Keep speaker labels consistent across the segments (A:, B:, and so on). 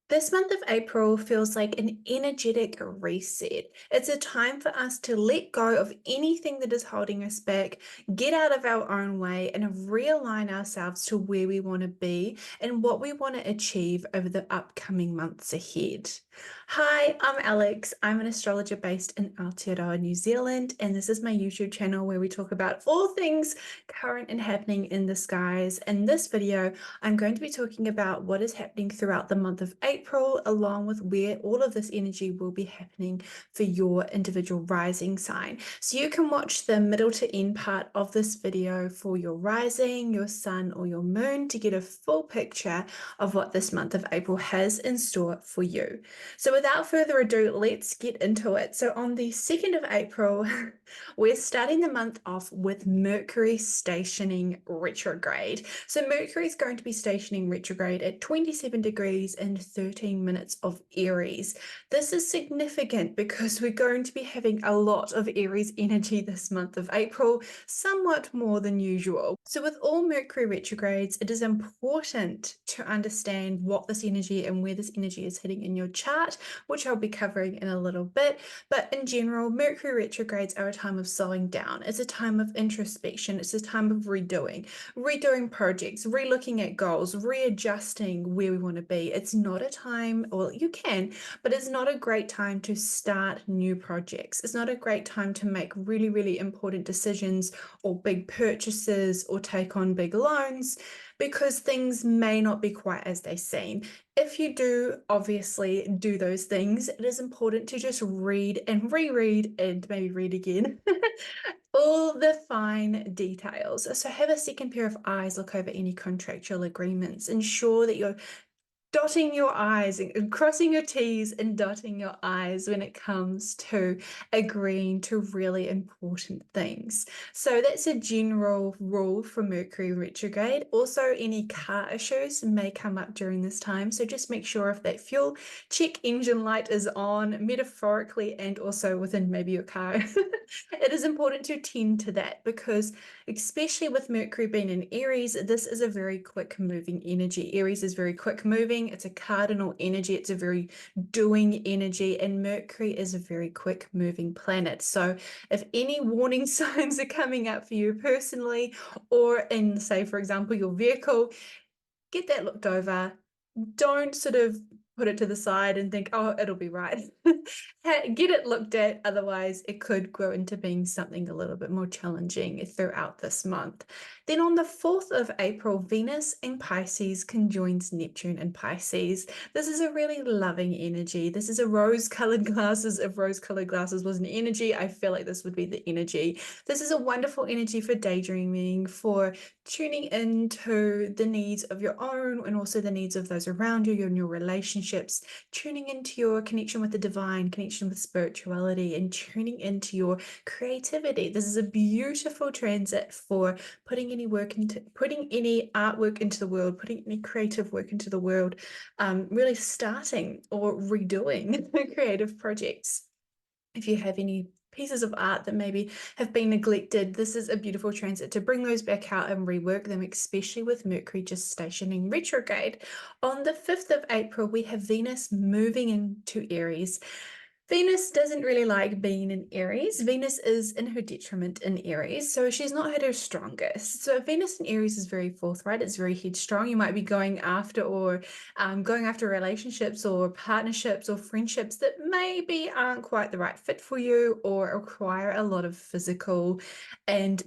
A: This month of April feels like an energetic reset. It's a time for us to let go of anything that is holding us back, get out of our own way, and realign ourselves to where we want to be and what we want to achieve over the upcoming months ahead. Hi, I'm Alex. I'm an astrologer based in Aotearoa, New Zealand, and this is my YouTube channel where we talk about all things current and happening in the skies. In this video, I'm going to be talking about what is happening throughout the month of April, along with where all of this energy will be happening for your individual rising sign. So you can watch the middle to end part of this video for your rising, your sun, or your moon to get a full picture of what this month of April has in store for you. So without further ado, let's get into it. So on the 2nd of April, we're starting the month off with Mercury stationing retrograde. So Mercury is going to be stationing retrograde at 27 degrees and 13 minutes of Aries. This is significant because we're going to be having a lot of Aries energy this month of April, somewhat more than usual. So with all Mercury retrogrades, it is important to understand what this energy and where this energy is hitting in your chart, which I'll be covering in a little bit. But in general, Mercury retrogrades are a time of slowing down. It's a time of introspection. It's a time of redoing projects, re-looking at goals, readjusting where we want to be. It's not a time, well, you can, but it's not a great time to start new projects. It's not a great time to make really, really important decisions or big purchases or take on big loans because things may not be quite as they seem. If you do obviously do those things, it is important to just read and reread and maybe read again all the fine details. So have a second pair of eyes look over any contractual agreements. Ensure that you're dotting your I's and crossing your T's and dotting your I's when it comes to agreeing to really important things. So that's a general rule for Mercury retrograde. Also, any car issues may come up during this time. So just make sure if that fuel check engine light is on, metaphorically and also within maybe your car. It is important to tend to that because especially with Mercury being in Aries, this is a very quick moving energy. Aries is very quick moving. It's a cardinal energy. It's a very doing energy, and Mercury is a very quick moving planet. So if any warning signs are coming up for you personally, or in, say, for example, your vehicle, get that looked over. Don't sort of put it to the side and think, oh, it'll be right. Get it looked at, otherwise it could grow into being something a little bit more challenging throughout this month. Then on the 4th of April, Venus in Pisces conjoins Neptune in Pisces. This is a really loving energy. This is a rose-colored glasses. If rose-colored glasses was an energy, I feel like this would be the energy. This is a wonderful energy for daydreaming, for tuning into the needs of your own and also the needs of those around you and your relationships, tuning into your connection with the divine, connection with spirituality, and tuning into your creativity. This is a beautiful transit for putting any artwork into the world, putting any creative work into the world, really starting or redoing creative projects. If you have any pieces of art that maybe have been neglected, this is a beautiful transit to bring those back out and rework them, especially with Mercury just stationing retrograde. On the 5th of April, we have Venus moving into Aries. Venus doesn't really like being in Aries. Venus is in her detriment in Aries, so she's not at her strongest. So Venus in Aries is very forthright. It's very headstrong. You might be going after relationships or partnerships or friendships that maybe aren't quite the right fit for you or require a lot of physical and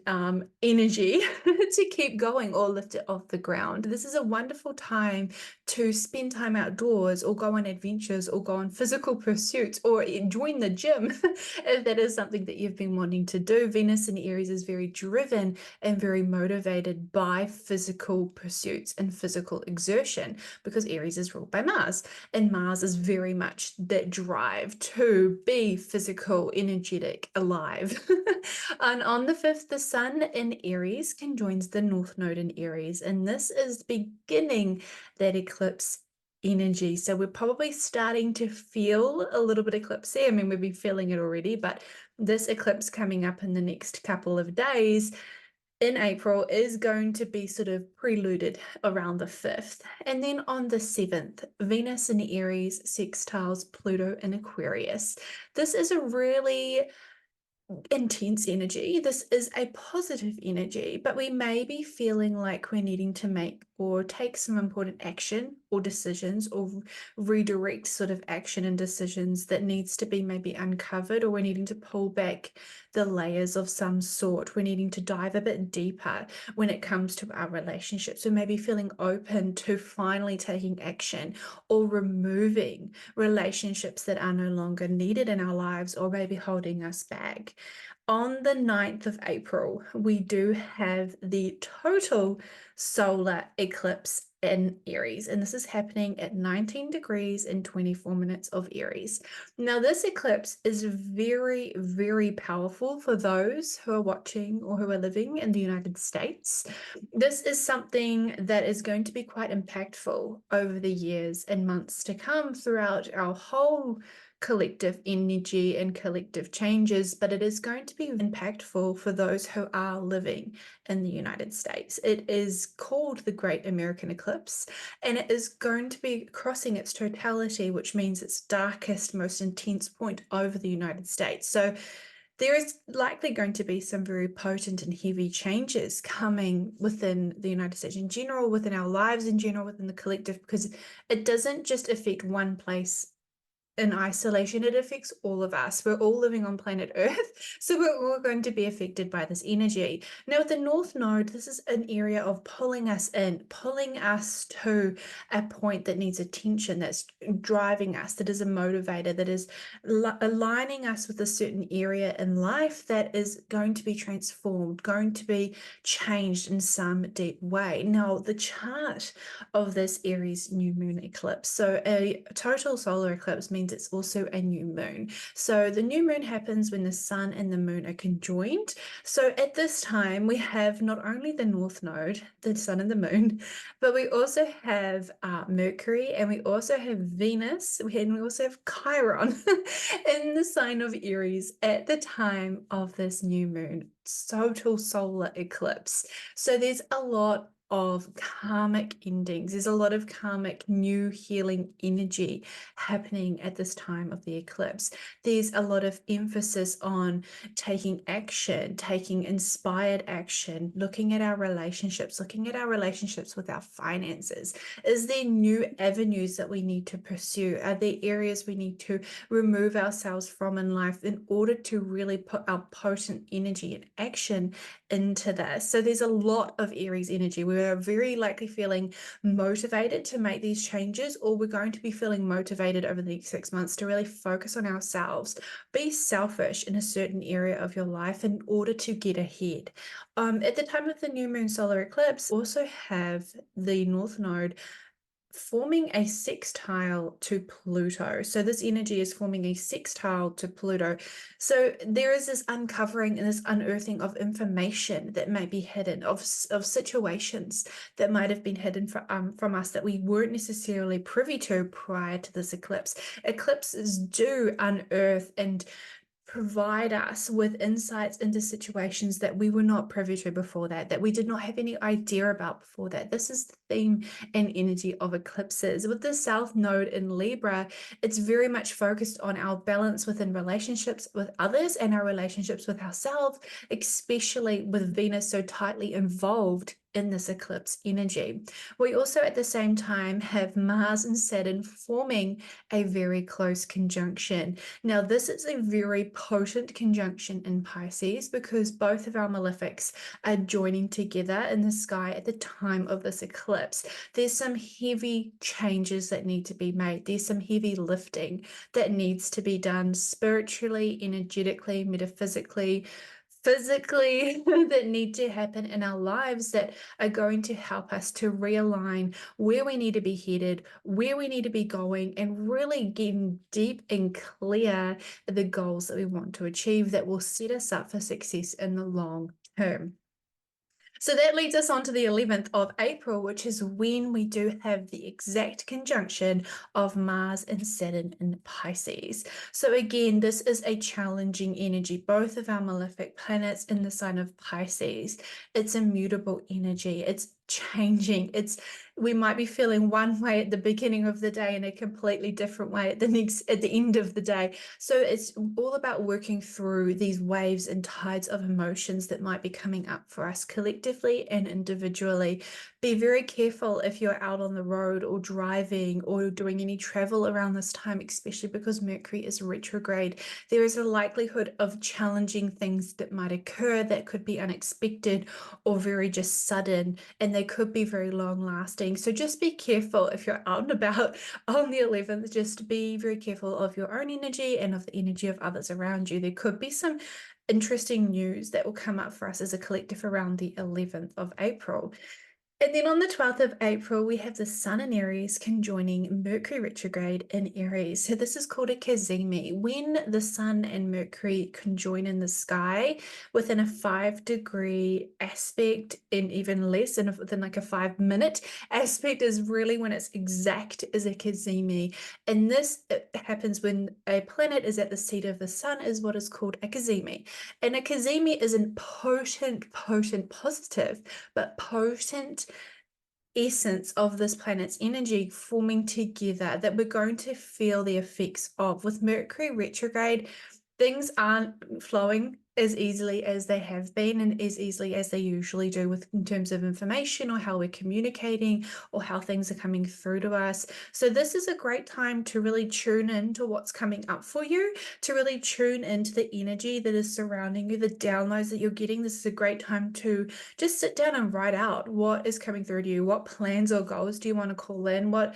A: energy to keep going or lift it off the ground. This is a wonderful time to spend time outdoors or go on adventures or go on physical pursuits or join the gym if that is something that you've been wanting to do. Venus in Aries is very driven and very motivated by physical pursuits and physical exertion because Aries is ruled by Mars, and Mars is very much that drive to be physical, energetic, alive. And on the 5th, the Sun in Aries conjoins the North Node in Aries, and this is beginning that eclipse energy. So we're probably starting to feel a little bit eclipsy. I mean, we've been feeling it already, but this eclipse coming up in the next couple of days in April is going to be sort of preluded around the 5th. And then on the 7th, Venus in Aries sextiles Pluto in Aquarius. This is a really intense energy. This is a positive energy, but we may be feeling like we're needing to make or take some important action or decisions or redirect sort of action and decisions that needs to be maybe uncovered, or we're needing to pull back the layers of some sort. We're needing to dive a bit deeper when it comes to our relationships. So maybe feeling open to finally taking action or removing relationships that are no longer needed in our lives or maybe holding us back. On the 9th of April, we do have the total solar eclipse in Aries, and this is happening at 19 degrees and 24 minutes of Aries. Now, this eclipse is very, very powerful for those who are watching or who are living in the United States. This is something that is going to be quite impactful over the years and months to come throughout our whole collective energy and collective changes, but it is going to be impactful for those who are living in the United States. It is called the Great American Eclipse, and it is going to be crossing its totality, which means its darkest, most intense point over the United States. So there is likely going to be some very potent and heavy changes coming within the United States in general, within our lives in general, within the collective, because it doesn't just affect one place in isolation. It affects all of us. We're all living on planet Earth, so we're all going to be affected by this energy. Now, with the North Node, this is an area of pulling us in, pulling us to a point that needs attention, that's driving us, that is a motivator, that is aligning us with a certain area in life that is going to be transformed, going to be changed in some deep way. Now, the chart of this Aries new moon eclipse, so a total solar eclipse means it's also a new moon. So the new moon happens when the sun and the moon are conjoined. So at this time, we have not only the North Node, the sun and the moon, but we also have Mercury, and we also have Venus, and we also have Chiron in the sign of Aries at the time of this new moon total solar eclipse. So there's a lot of karmic endings. There's a lot of karmic new healing energy happening at this time of the eclipse. There's a lot of emphasis on taking action, taking inspired action, looking at our relationships with our finances. Is there new avenues that we need to pursue? Are there areas we need to remove ourselves from in life in order to really put our potent energy and action into this? So there's a lot of Aries energy. We're very likely feeling motivated to make these changes, or we're going to be feeling motivated over the next 6 months to really focus on ourselves, be selfish in a certain area of your life in order to get ahead. At the time of the new moon solar eclipse, also have the North Node forming a sextile to Pluto. So this energy is forming a sextile to Pluto. So there is this uncovering and this unearthing of information that might be hidden, of situations that might have been hidden from us that we weren't necessarily privy to prior to this eclipse. Eclipses do unearth and provide us with insights into situations that we were not privy to before that we did not have any idea about before that. This is the theme and energy of eclipses. With the South Node in Libra, it's very much focused on our balance within relationships with others and our relationships with ourselves, especially with Venus so tightly involved in this eclipse energy. We also at the same time have Mars and Saturn forming a very close conjunction. Now, this is a very potent conjunction in Pisces because both of our malefics are joining together in the sky at the time of this eclipse. There's some heavy changes that need to be made. There's some heavy lifting that needs to be done spiritually, energetically, metaphysically, physically that need to happen in our lives that are going to help us to realign where we need to be headed, where we need to be going, and really getting deep and clear the goals that we want to achieve that will set us up for success in the long term. So that leads us on to the 11th of April, which is when we do have the exact conjunction of Mars and Saturn in Pisces. So again, this is a challenging energy. Both of our malefic planets in the sign of Pisces. It's a mutable energy. It's changing. We might be feeling one way at the beginning of the day and a completely different way at the end of the day. So it's all about working through these waves and tides of emotions that might be coming up for us collectively and individually. Be very careful if you're out on the road or driving or doing any travel around this time, especially because Mercury is retrograde. There is a likelihood of challenging things that might occur that could be unexpected or very just sudden, and they could be very long lasting. So just be careful if you're out and about on the 11th. Just be very careful of your own energy and of the energy of others around you. There could be some interesting news that will come up for us as a collective around the 11th of April. And then on the 12th of April, we have the Sun in Aries conjoining Mercury retrograde in Aries. So this is called a cazimi. When the Sun and Mercury conjoin in the sky within a 5-degree aspect, and even less, and within like a 5-minute aspect, is really when it's exact as a cazimi. And this happens when a planet is at the seat of the Sun, is what is called a cazimi. And a cazimi is a potent positive, but potent essence of this planet's energy forming together that we're going to feel the effects of. With Mercury retrograde, things aren't flowing as easily as they have been and as easily as they usually do in terms of information or how we're communicating or how things are coming through to us. So this is a great time to really tune into what's coming up for you, to really tune into the energy that is surrounding you, the downloads that you're getting. This is a great time to just sit down and write out what is coming through to you. What plans or goals do you want to call in? What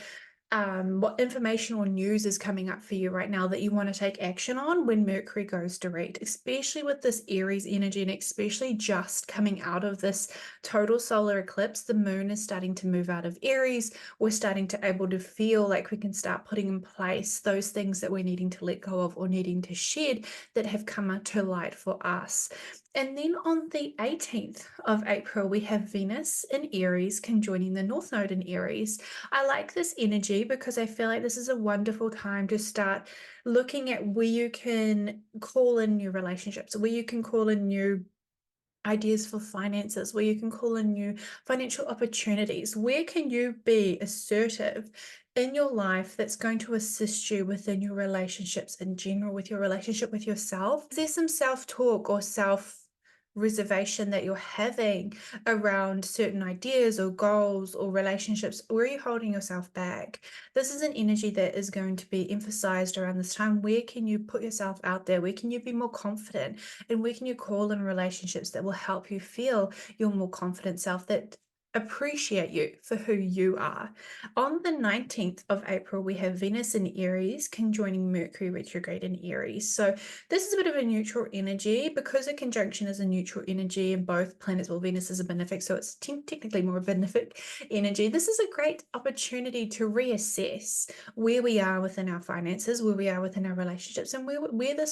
A: information or news is coming up for you right now that you want to take action on when Mercury goes direct, especially with this Aries energy, and especially just coming out of this total solar eclipse. The moon is starting to move out of Aries. We're starting to able to feel like we can start putting in place those things that we're needing to let go of or needing to shed that have come to light for us. And then on the 18th of April, we have Venus in Aries conjoining the North Node in Aries. I like this energy because I feel like this is a wonderful time to start looking at where you can call in new relationships, where you can call in new ideas for finances, where you can call in new financial opportunities. Where can you be assertive in your life that's going to assist you within your relationships in general, with your relationship with yourself? Is there some self-talk or self-reservation that you're having around certain ideas or goals or relationships? Where are you holding yourself back? This is an energy that is going to be emphasized around this time. Where can you put yourself out there? Where can you be more confident? And where can you call in relationships that will help you feel your more confident self, that appreciate you for who you are? On the 19th of April, we have Venus in Aries conjoining Mercury retrograde in Aries. So this is a bit of a neutral energy because a conjunction is a neutral energy and both planets, well, Venus is a benefic, so it's technically more a benefic energy. This is a great opportunity to reassess where we are within our finances, where we are within our relationships, and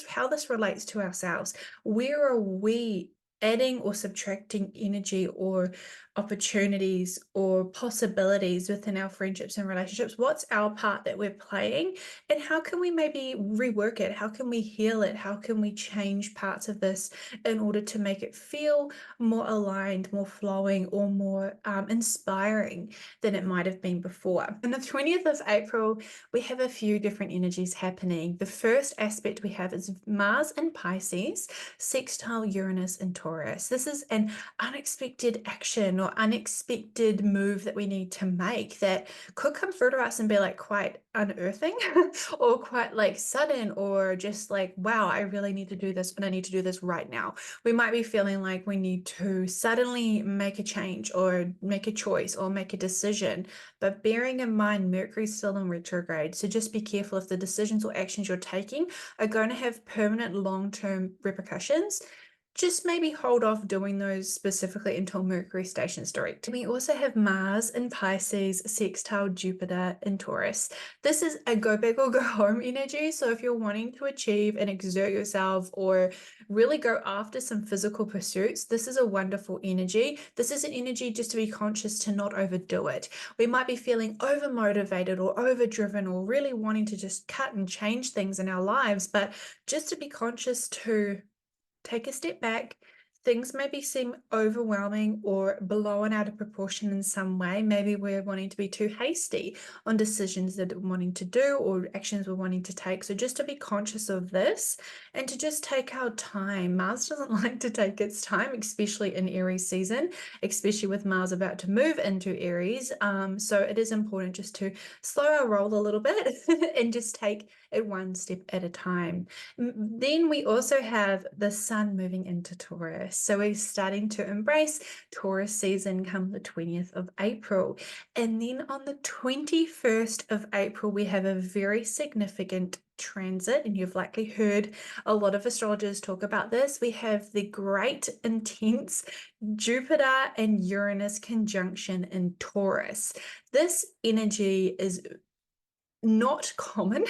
A: how this relates to ourselves. Where are we adding or subtracting energy or opportunities or possibilities within our friendships and relationships? What's our part that we're playing, and how can we maybe rework it? How can we heal it? How can we change parts of this in order to make it feel more aligned, more flowing, or more inspiring than it might have been before? On the 20th of April, we have a few different energies happening. The first aspect we have is Mars in Pisces, sextile Uranus in Taurus. This is an unexpected action or unexpected move that we need to make that could come through to us and be like quite unearthing or quite like sudden, or just like, wow, I really need to do this, but I need to do this right now. We might be feeling like we need to suddenly make a change or make a choice or make a decision, but bearing in mind Mercury's still in retrograde, so just be careful if the decisions or actions you're taking are going to have permanent long-term repercussions. just maybe hold off doing those specifically until Mercury stations direct. We also have Mars in Pisces, sextile Jupiter in Taurus. This is a go big or go home energy. So if you're wanting to achieve and exert yourself or really go after some physical pursuits, this is a wonderful energy. This is an energy just to be conscious to not overdo it. We might be feeling over motivated or overdriven or really wanting to just cut and change things in our lives, but just to be conscious to take a step back. Things maybe seem overwhelming or blown out of proportion in some way. Maybe we're wanting to be too hasty on decisions that we're wanting to do or actions we're wanting to take. So just to be conscious of this and to just take our time. Mars doesn't like to take its time, especially in Aries season, especially with Mars about to move into Aries. So it is important just to slow our roll a little bit and just take it one step at a time. Then we also have the sun moving into Taurus. So we're starting to embrace Taurus season come the 20th of April. And then on the 21st of April, we have a very significant transit, and you've likely heard a lot of astrologers talk about this. We have the great intense Jupiter and Uranus conjunction in Taurus. This energy is not common.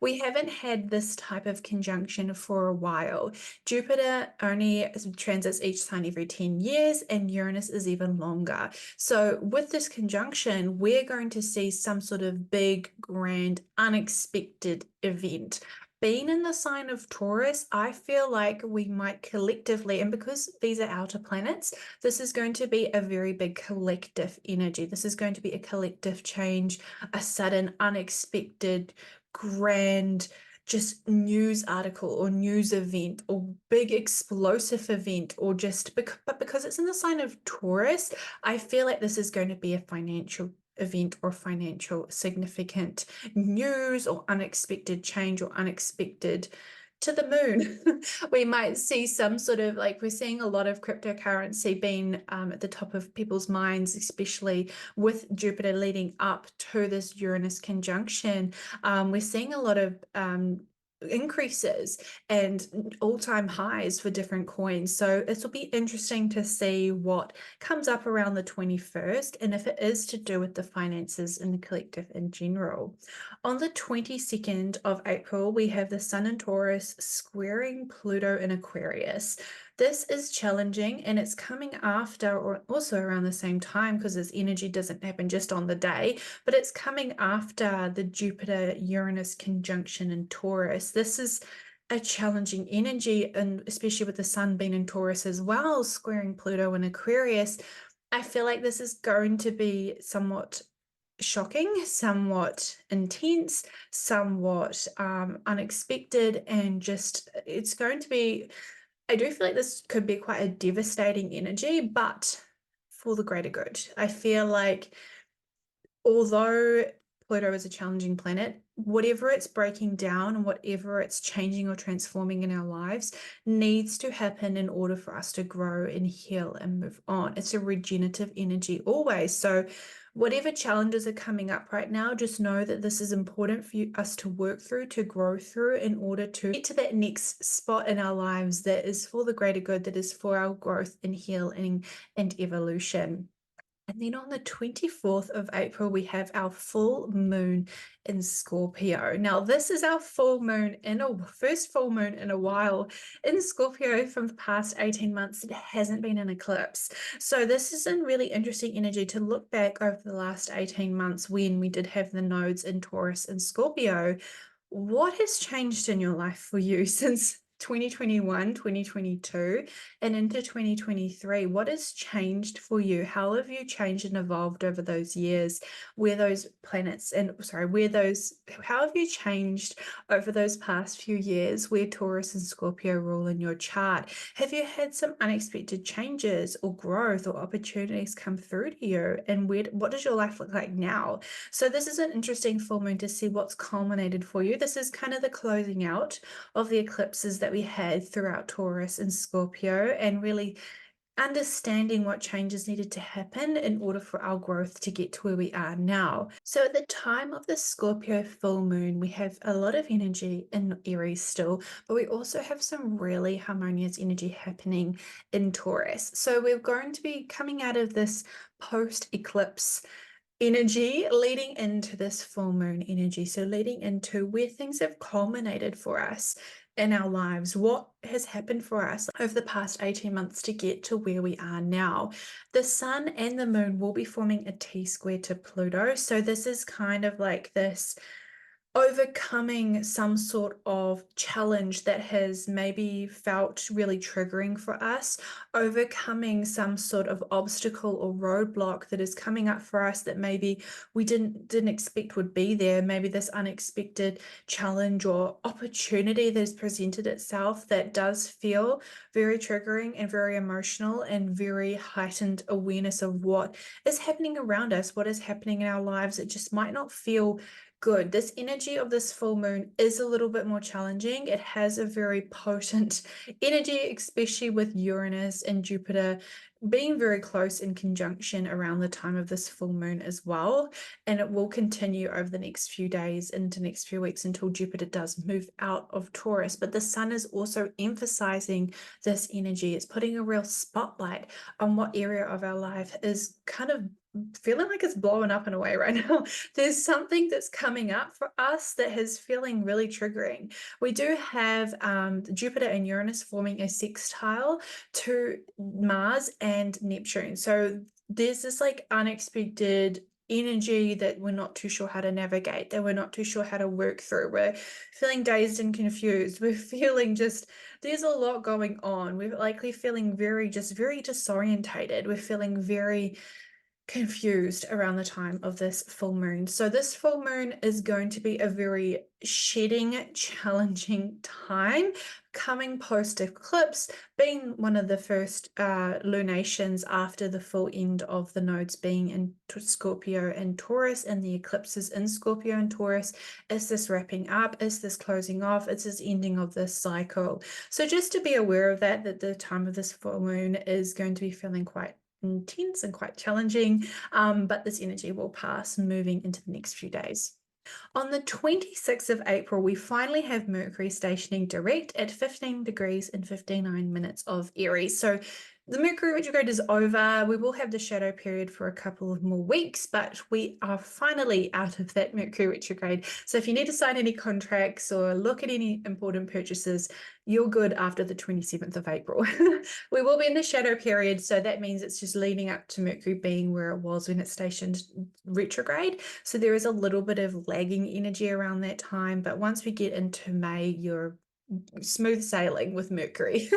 A: We haven't had this type of conjunction for a while. Jupiter only transits each sign every 10 years, and Uranus is even longer. So with this conjunction, we're going to see some sort of big, grand, unexpected event. Being in the sign of Taurus, I feel like we might collectively, and because these are outer planets, this is going to be a very big collective energy. This is going to be a collective change, a sudden, unexpected, grand, just news article or news event or big explosive event, or just but because it's in the sign of Taurus, I feel like this is going to be a financial event or financial significant news or unexpected change or unexpected to the moon. We might see some sort of, like, we're seeing a lot of cryptocurrency being at the top of people's minds, especially with Jupiter leading up to this Uranus conjunction. We're seeing a lot of increases and all-time highs for different coins. So this will be interesting to see what comes up around the 21st, and if it is to do with the finances and the collective in general. On the 22nd of April, we have the Sun in Taurus squaring Pluto in Aquarius. This is challenging, and it's coming after or also around the same time, because this energy doesn't happen just on the day, but it's coming after the Jupiter-Uranus conjunction in Taurus. This is a challenging energy, and especially with the sun being in Taurus as well, squaring Pluto in Aquarius. I feel like this is going to be somewhat shocking, somewhat intense, somewhat unexpected, and just it's going to be, I do feel like this could be quite a devastating energy, but for the greater good. I feel like although Pluto is a challenging planet, whatever it's breaking down and whatever it's changing or transforming in our lives needs to happen in order for us to grow and heal and move on. It's a regenerative energy always. So whatever challenges are coming up right now, just know that this is important for us to work through, to grow through, in order to get to that next spot in our lives that is for the greater good, that is for our growth and healing and evolution. And then on the 24th of April, we have our full moon in Scorpio. Now, this is our full moon first full moon in a while in Scorpio from the past 18 months. It hasn't been an eclipse. So this is a really interesting energy to look back over the last 18 months when we did have the nodes in Taurus and Scorpio. What has changed in your life for you since 2021, 2022, and into 2023? What has changed for you? How have you changed and evolved over those years? How have you changed over those past few years where Taurus and Scorpio rule in your chart? Have you had some unexpected changes or growth or opportunities come through to you? And what does your life look like now? So this is an interesting full moon to see what's culminated for you. This is kind of the closing out of the eclipses that we had throughout Taurus and Scorpio, and really understanding what changes needed to happen in order for our growth to get to where we are now. So at the time of the Scorpio full moon, we have a lot of energy in Aries still, but we also have some really harmonious energy happening in Taurus. So we're going to be coming out of this post-eclipse energy leading into this full moon energy. So leading into where things have culminated for us in our lives, what has happened for us over the past 18 months to get to where we are now. The sun and the moon will be forming a T-square to Pluto. So this is kind of like this overcoming some sort of challenge that has maybe felt really triggering for us, overcoming some sort of obstacle or roadblock that is coming up for us that maybe we didn't expect would be there, maybe this unexpected challenge or opportunity that has presented itself that does feel very triggering and very emotional and very heightened awareness of what is happening around us, what is happening in our lives. It just might not feel good. This energy of this full moon is a little bit more challenging. It has a very potent energy, especially with Uranus and Jupiter being very close in conjunction around the time of this full moon as well. And it will continue over the next few days into next few weeks until Jupiter does move out of Taurus. But the sun is also emphasizing this energy. It's putting a real spotlight on what area of our life is kind of feeling like it's blowing up in a way right now. There's something that's coming up for us that is feeling really triggering. We do have Jupiter and Uranus forming a sextile to Mars and Neptune. So there's this like unexpected energy that we're not too sure how to navigate, that we're not too sure how to work through. We're feeling dazed and confused. We're feeling just, there's a lot going on. We're likely feeling very disorientated. We're feeling very confused around the time of this full moon. So this full moon is going to be a very shedding, challenging time, coming post eclipse, being one of the first lunations after the full end of the nodes being in Scorpio and Taurus, and the eclipses in Scorpio and Taurus. Is this wrapping up? Is this closing off? Is this ending of this cycle? So just to be aware of that the time of this full moon is going to be feeling quite intense and quite challenging, but this energy will pass moving into the next few days. On the 26th of April, we finally have Mercury stationing direct at 15 degrees and 59 minutes of Aries. So the Mercury retrograde is over. We will have the shadow period for a couple of more weeks, but we are finally out of that Mercury retrograde. So if you need to sign any contracts or look at any important purchases, you're good after the 27th of April. We will be in the shadow period, so that means it's just leading up to Mercury being where it was when it stationed retrograde. So there is a little bit of lagging energy around that time, but once we get into May, you're smooth sailing with Mercury.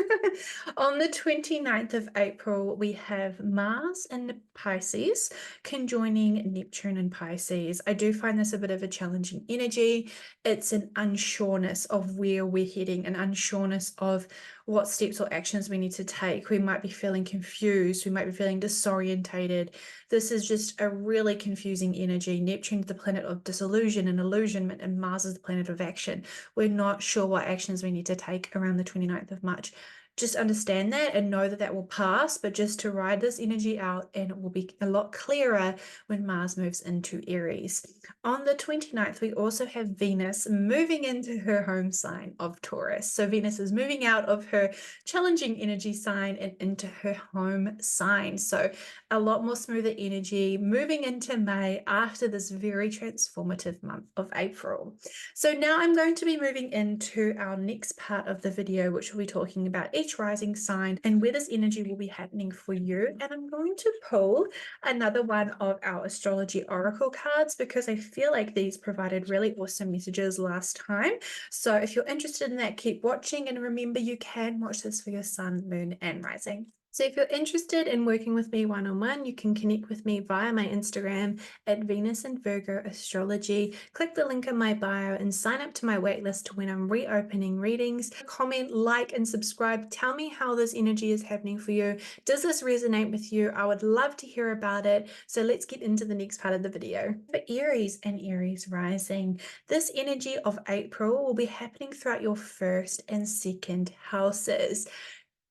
A: On the 29th of April, we have Mars in Pisces conjoining Neptune in Pisces. I do find this a bit of a challenging energy. It's an unsureness of where we're heading, an unsureness of what steps or actions we need to take. We might be feeling confused. We might be feeling disorientated. This is just a really confusing energy. Neptune is the planet of disillusion and illusionment, and Mars is the planet of action. We're not sure what actions we need to take around the 29th of March. Just understand that and know that that will pass, but just to ride this energy out, and it will be a lot clearer when Mars moves into Aries. On the 29th, we also have Venus moving into her home sign of Taurus. So Venus is moving out of her challenging energy sign and into her home sign. So a lot more smoother energy moving into May after this very transformative month of April. So now I'm going to be moving into our next part of the video, which will be talking about each rising sign and where this energy will be happening for you. And I'm going to pull another one of our astrology oracle cards because I feel like these provided really awesome messages last time. So if you're interested in that, keep watching, and remember you can watch this for your sun, moon, and rising. So if you're interested in working with me one-on-one, you can connect with me via my Instagram at Venus and Virgo Astrology. Click the link in my bio and sign up to my waitlist when I'm reopening readings. Comment, like, and subscribe. Tell me how this energy is happening for you. Does this resonate with you? I would love to hear about it. So let's get into the next part of the video. For Aries and Aries rising, this energy of April will be happening throughout your first and second houses.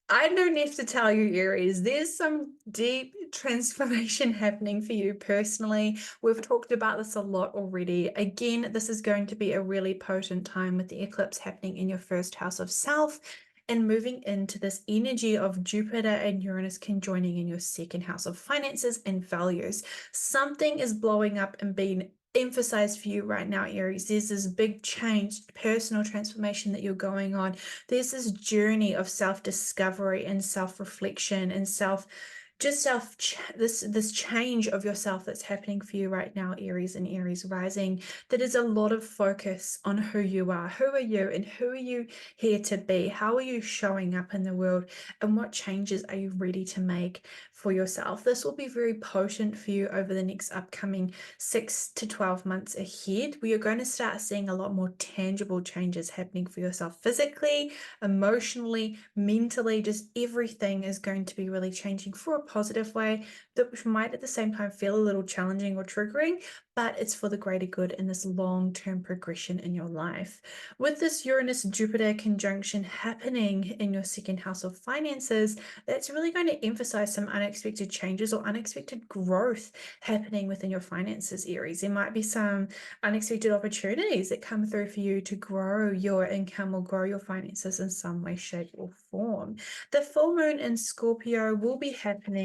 A: I don't have to tell you, Aries, there's some deep transformation happening for you personally. We've talked about this a lot already. Again, this is going to be a really potent time with the eclipse happening in your first house of self and moving into this energy of Jupiter and Uranus conjoining in your second house of finances and values. Something is blowing up and being emphasized for you right now, Aries. There's this big change, personal transformation that you're going on. There's this journey of self-discovery and self-reflection and this change of yourself that's happening for you right now, Aries and Aries rising. That is a lot of focus on who you are. Who are you and who are you here to be? How are you showing up in the world, and what changes are you ready to make for yourself? This will be very potent for you over the next upcoming 6 to 12 months ahead, where you're going to start seeing a lot more tangible changes happening for yourself physically, emotionally, mentally. Just everything is going to be really changing for a positive way that might at the same time feel a little challenging or triggering, but it's for the greater good in this long-term progression in your life. With this Uranus-Jupiter conjunction happening in your second house of finances, that's really going to emphasize some unexpected changes or unexpected growth happening within your finances, Aries. There might be some unexpected opportunities that come through for you to grow your income or grow your finances in some way, shape, or form. The full moon in Scorpio will be happening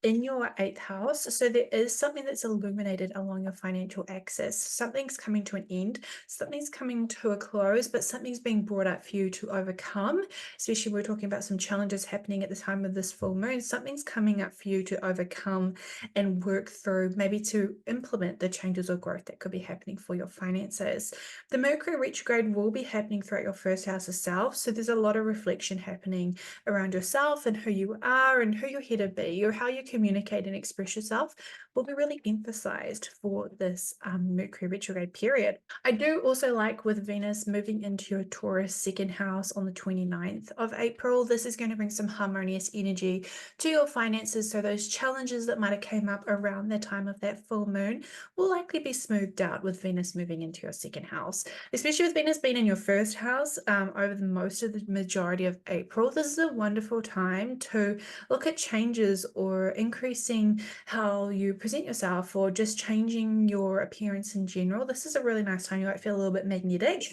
A: in your 8th house. So there is something that's illuminated along your financial axis. Something's coming to an end, something's coming to a close, but something's being brought up for you to overcome. Especially we're talking about some challenges happening at the time of this full moon. Something's coming up for you to overcome and work through, maybe to implement the changes or growth that could be happening for your finances. The Mercury retrograde will be happening throughout your first house of self. So there's a lot of reflection happening around yourself and who you are and who you're here to be, or how you communicate and express yourself will be really emphasized for this Mercury retrograde period. I do also like with Venus moving into your Taurus second house on the 29th of April, this is going to bring some harmonious energy to your finances. So those challenges that might have came up around the time of that full moon will likely be smoothed out with Venus moving into your second house, especially with Venus being in your first house over most of the majority of April. This is a wonderful time to look at changes or increasing how you present yourself, or just changing your appearance in general. This is a really nice time. You might feel a little bit magnetic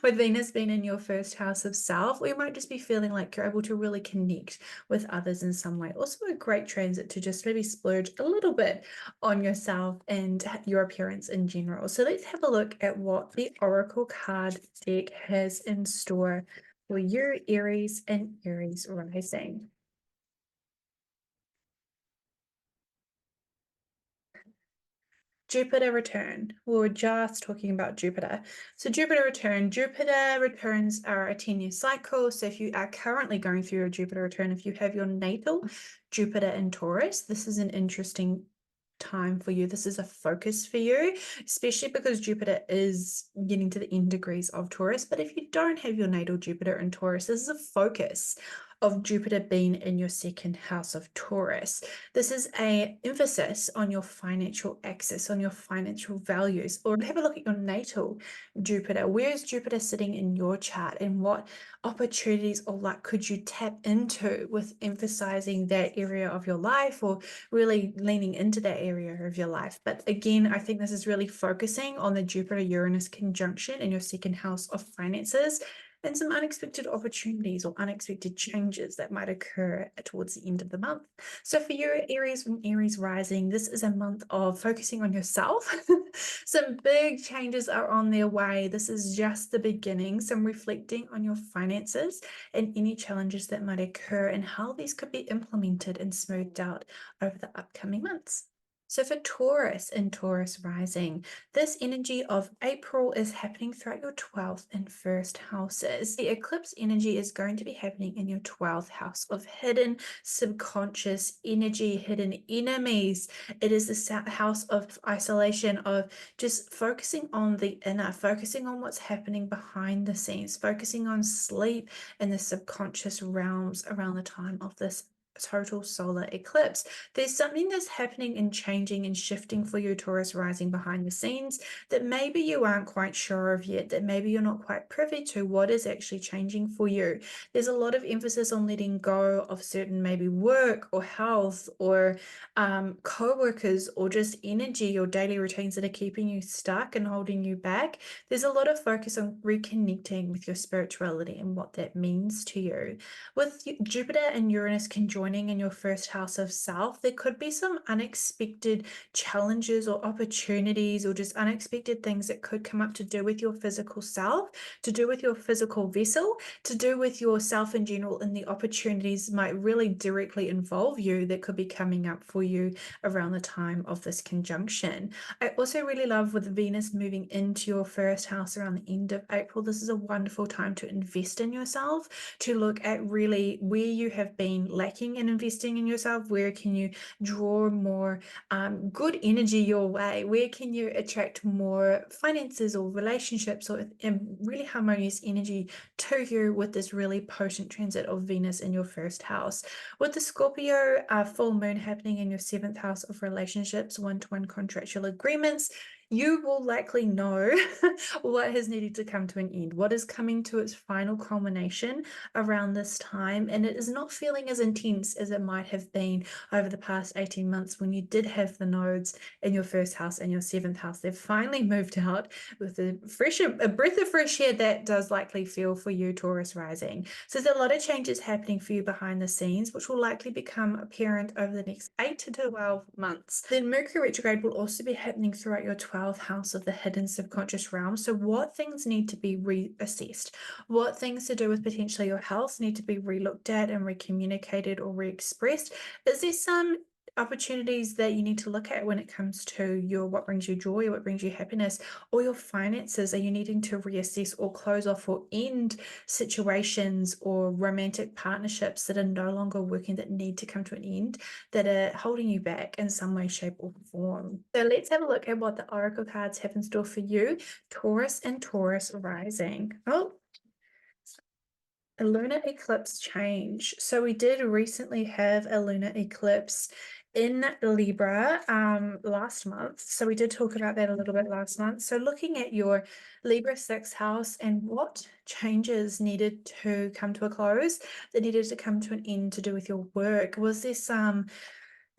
A: with Venus being in your first house of self, or you might just be feeling like you're able to really connect with others in some way. Also a great transit to just maybe splurge a little bit on yourself and your appearance in general. So let's have a look at what the Oracle card deck has in store for your Aries and Aries rising. Jupiter return. We were just talking about Jupiter. So Jupiter returns are a 10-year cycle. So if you are currently going through your Jupiter return, if you have your natal Jupiter in Taurus, this is an interesting time for you. This is a focus for you, especially because Jupiter is getting to the end degrees of Taurus. But if you don't have your natal Jupiter in Taurus, this is a focus of Jupiter being in your second house of Taurus. This is an emphasis on your financial access, on your financial values. Or have a look at your natal Jupiter. Where is Jupiter sitting in your chart, and what opportunities or luck could you tap into with emphasizing that area of your life, or really leaning into that area of your life? But again, I think this is really focusing on the Jupiter-Uranus conjunction in your second house of finances, and some unexpected opportunities or unexpected changes that might occur towards the end of the month. So for you, Aries and Aries rising, this is a month of focusing on yourself. Some big changes are on their way. This is just the beginning. Some reflecting on your finances and any challenges that might occur, and how these could be implemented and smoothed out over the upcoming months. So for Taurus and Taurus rising, this energy of April is happening throughout your 12th and 1st houses. The eclipse energy is going to be happening in your 12th house of hidden subconscious energy, hidden enemies. It is the house of isolation, of just focusing on the inner, focusing on what's happening behind the scenes, focusing on sleep and the subconscious realms around the time of this total solar eclipse. There's something that's happening and changing and shifting for you, Taurus rising, behind the scenes that maybe you aren't quite sure of yet, that maybe you're not quite privy to what is actually changing for you. There's a lot of emphasis on letting go of certain maybe work or health or co-workers or just energy or daily routines that are keeping you stuck and holding you back. There's a lot of focus on reconnecting with your spirituality and what that means to you. With Jupiter and Uranus conjoining in your first house of self, there could be some unexpected challenges or opportunities or just unexpected things that could come up to do with your physical self, to do with your physical vessel, to do with yourself in general, and the opportunities might really directly involve you that could be coming up for you around the time of this conjunction. I also really love with Venus moving into your first house around the end of April. This is a wonderful time to invest in yourself, to look at really where you have been lacking in investing in yourself. Where can you draw more good energy your way? Where can you attract more finances or relationships or really harmonious energy to you with this really potent transit of Venus in your first house? With the Scorpio full moon happening in your seventh house of relationships, one-to-one contractual agreements, you will likely know what has needed to come to an end, what is coming to its final culmination around this time, and it is not feeling as intense as it might have been over the past 18 months when you did have the nodes in your first house and your seventh house. They've finally moved out with a breath of fresh air that does likely feel for you, Taurus rising. So there's a lot of changes happening for you behind the scenes, which will likely become apparent over the next 8 to 12 months. Then Mercury retrograde will also be happening throughout your 12th house of the hidden subconscious realm. So what things need to be reassessed? What things to do with potentially your health need to be relooked at and recommunicated or re-expressed? Is there some opportunities that you need to look at when it comes to your what brings you joy, what brings you happiness, or your finances? Are you needing to reassess or close off or end situations or romantic partnerships that are no longer working, that need to come to an end, that are holding you back in some way, shape, or form? So let's have a look at what the oracle cards have in store for you, Taurus and Taurus rising. Oh, a lunar eclipse change. So we did recently have a lunar eclipse in Libra last month. So we did talk about that a little bit last month. So looking at your Libra sixth house and what changes needed to come to a close, that needed to come to an end to do with your work. Was there some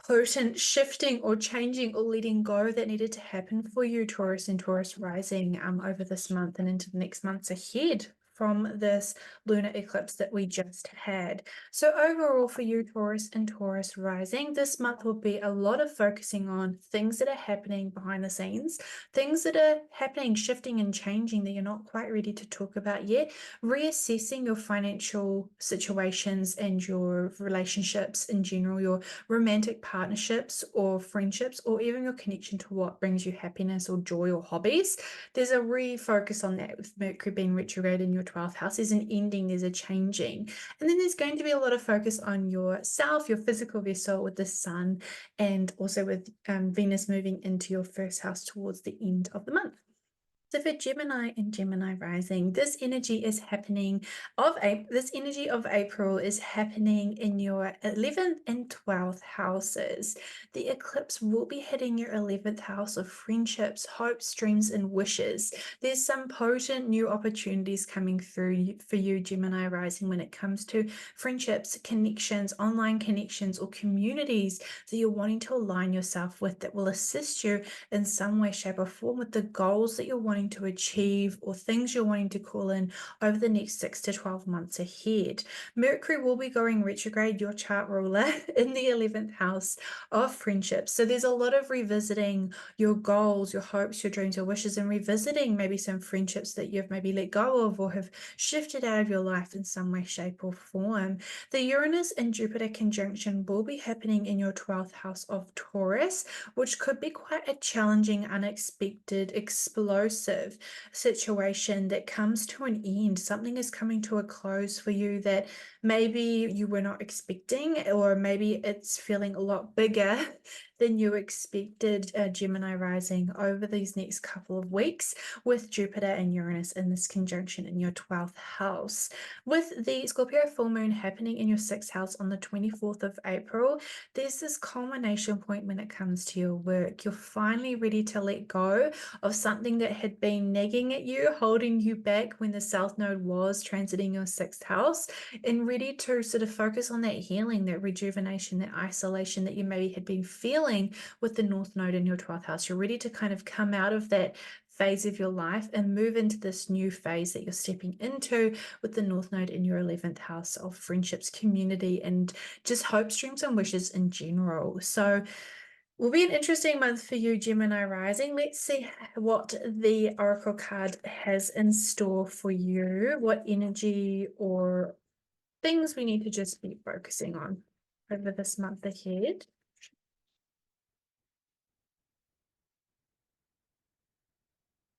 A: potent shifting or changing or letting go that needed to happen for you, Taurus and Taurus rising, over this month and into the next months ahead from this lunar eclipse that we just had? So overall for you, Taurus and Taurus rising, this month will be a lot of focusing on things that are happening behind the scenes, things that are happening, shifting and changing that you're not quite ready to talk about yet, reassessing your financial situations and your relationships in general, your romantic partnerships or friendships, or even your connection to what brings you happiness or joy or hobbies. There's a refocus on that with Mercury being retrograde in your 12th house. There's an ending, there's a changing. And then there's going to be a lot of focus on yourself, your physical vessel with the sun, and also with Venus moving into your first house towards the end of the month. So for Gemini and Gemini rising, this energy is happening this energy of April is happening in your 11th and 12th houses. The eclipse will be hitting your 11th house of friendships, hopes, dreams, and wishes. There's some potent new opportunities coming through for you, Gemini rising, when it comes to friendships, connections, online connections, or communities that you're wanting to align yourself with, that will assist you in some way, shape, or form with the goals that you're wanting to achieve or things you're wanting to call in over the next 6 to 12 months ahead. Mercury will be going retrograde, your chart ruler, in the 11th house of friendships. So there's a lot of revisiting your goals, your hopes, your dreams, your wishes, and revisiting maybe some friendships that you've maybe let go of or have shifted out of your life in some way, shape, or form. The Uranus and Jupiter conjunction will be happening in your 12th house of Taurus, which could be quite a challenging, unexpected, explosive situation that comes to an end. Something is coming to a close for you that maybe you were not expecting, or maybe it's feeling a lot bigger than you expected, Gemini rising, over these next couple of weeks with Jupiter and Uranus in this conjunction in your 12th house. With the Scorpio full moon happening in your 6th house on the 24th of April, there's this culmination point when it comes to your work. You're finally ready to let go of something that had been nagging at you, holding you back when the South Node was transiting your 6th house, and ready to sort of focus on that healing, that rejuvenation, that isolation that you maybe had been feeling with the North Node in your 12th house. You're ready to kind of come out of that phase of your life and move into this new phase that you're stepping into with the North Node in your 11th house of friendships, community, and just hopes, dreams, and wishes in general. So will be an interesting month for you, Gemini rising. Let's see what the Oracle card has in store for you, what energy or things we need to just be focusing on over this month ahead.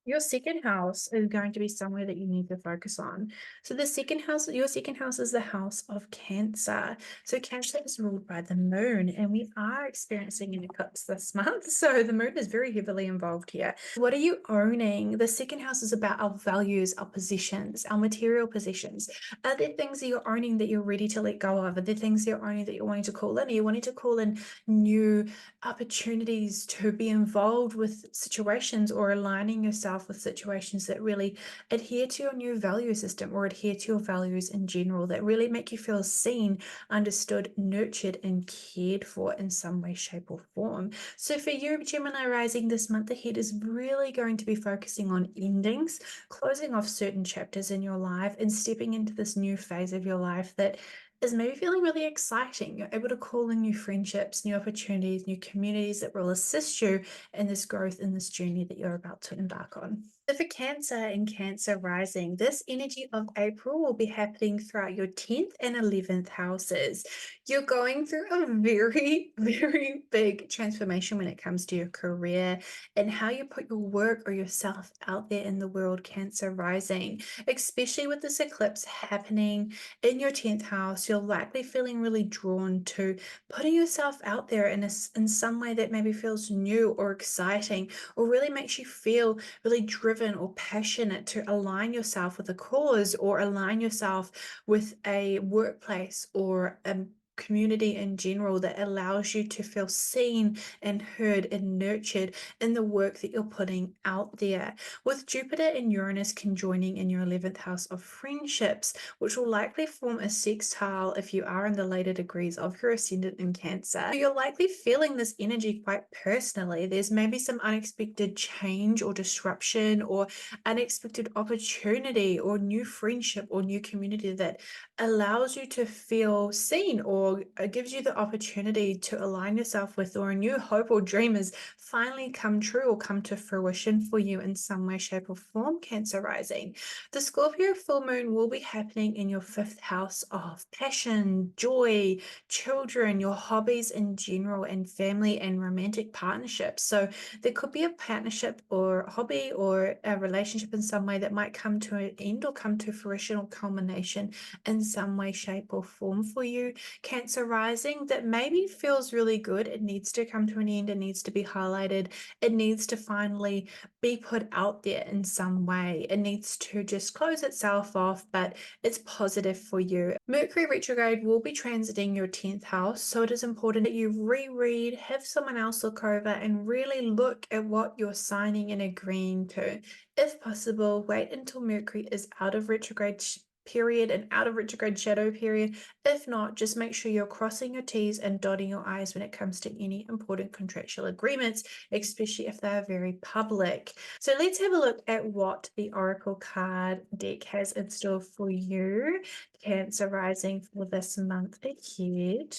A: Your second house is going to be somewhere that you need to focus on. So the second house, your second house is the house of Cancer. So Cancer is ruled by the moon, and we are experiencing an eclipse this month. So the moon is very heavily involved here. What are you owning? The second house is about our values, our possessions, our material possessions. Are there things that you're owning that you're ready to let go of? Are there things you're owning that you're wanting to call in? Are you wanting to call in new opportunities to be involved with situations or aligning yourself with situations that really adhere to your new value system or adhere to your values in general, that really make you feel seen, understood, nurtured, and cared for in some way, shape, or form. So for you, Gemini rising, this month ahead is really going to be focusing on endings, closing off certain chapters in your life, and stepping into this new phase of your life that is maybe feeling really exciting. You're able to call in new friendships, new opportunities, new communities that will assist you in this growth, in this journey that you're about to embark on. So for Cancer and Cancer rising, this energy of April will be happening throughout your 10th and 11th houses. You're going through a very, very big transformation when it comes to your career and how you put your work or yourself out there in the world, Cancer rising, especially with this eclipse happening in your 10th house. You're likely feeling really drawn to putting yourself out there in some way that maybe feels new or exciting, or really makes you feel really driven or passionate to align yourself with a cause or align yourself with a workplace or a community in general that allows you to feel seen and heard and nurtured in the work that you're putting out there. With Jupiter and Uranus conjoining in your 11th house of friendships, which will likely form a sextile if you are in the later degrees of your ascendant in Cancer. You're likely feeling this energy quite personally. There's maybe some unexpected change or disruption or unexpected opportunity or new friendship or new community that allows you to feel seen or gives you the opportunity to align yourself with, or a new hope or dream has finally come true or come to fruition for you in some way, shape, or form, Cancer rising. The Scorpio full moon will be happening in your 5th house of passion, joy, children, your hobbies in general, and family and romantic partnerships. So there could be a partnership or hobby or a relationship in some way that might come to an end or come to fruition or culmination in some way, shape, or form for you, Cancer rising, that maybe feels really good. It needs to come to an end. It needs to be highlighted. It needs to finally be put out there in some way. It needs to just close itself off, but it's positive for you. Mercury retrograde will be transiting your 10th house, so it is important that you reread, have someone else look over, and really look at what you're signing and agreeing to. If possible, wait until Mercury is out of retrograde period and out of retrograde shadow period. If not, just make sure you're crossing your T's and dotting your I's when it comes to any important contractual agreements, especially if they are very public. So let's have a look at what the Oracle card deck has in store for you, Cancer rising, for this month ahead.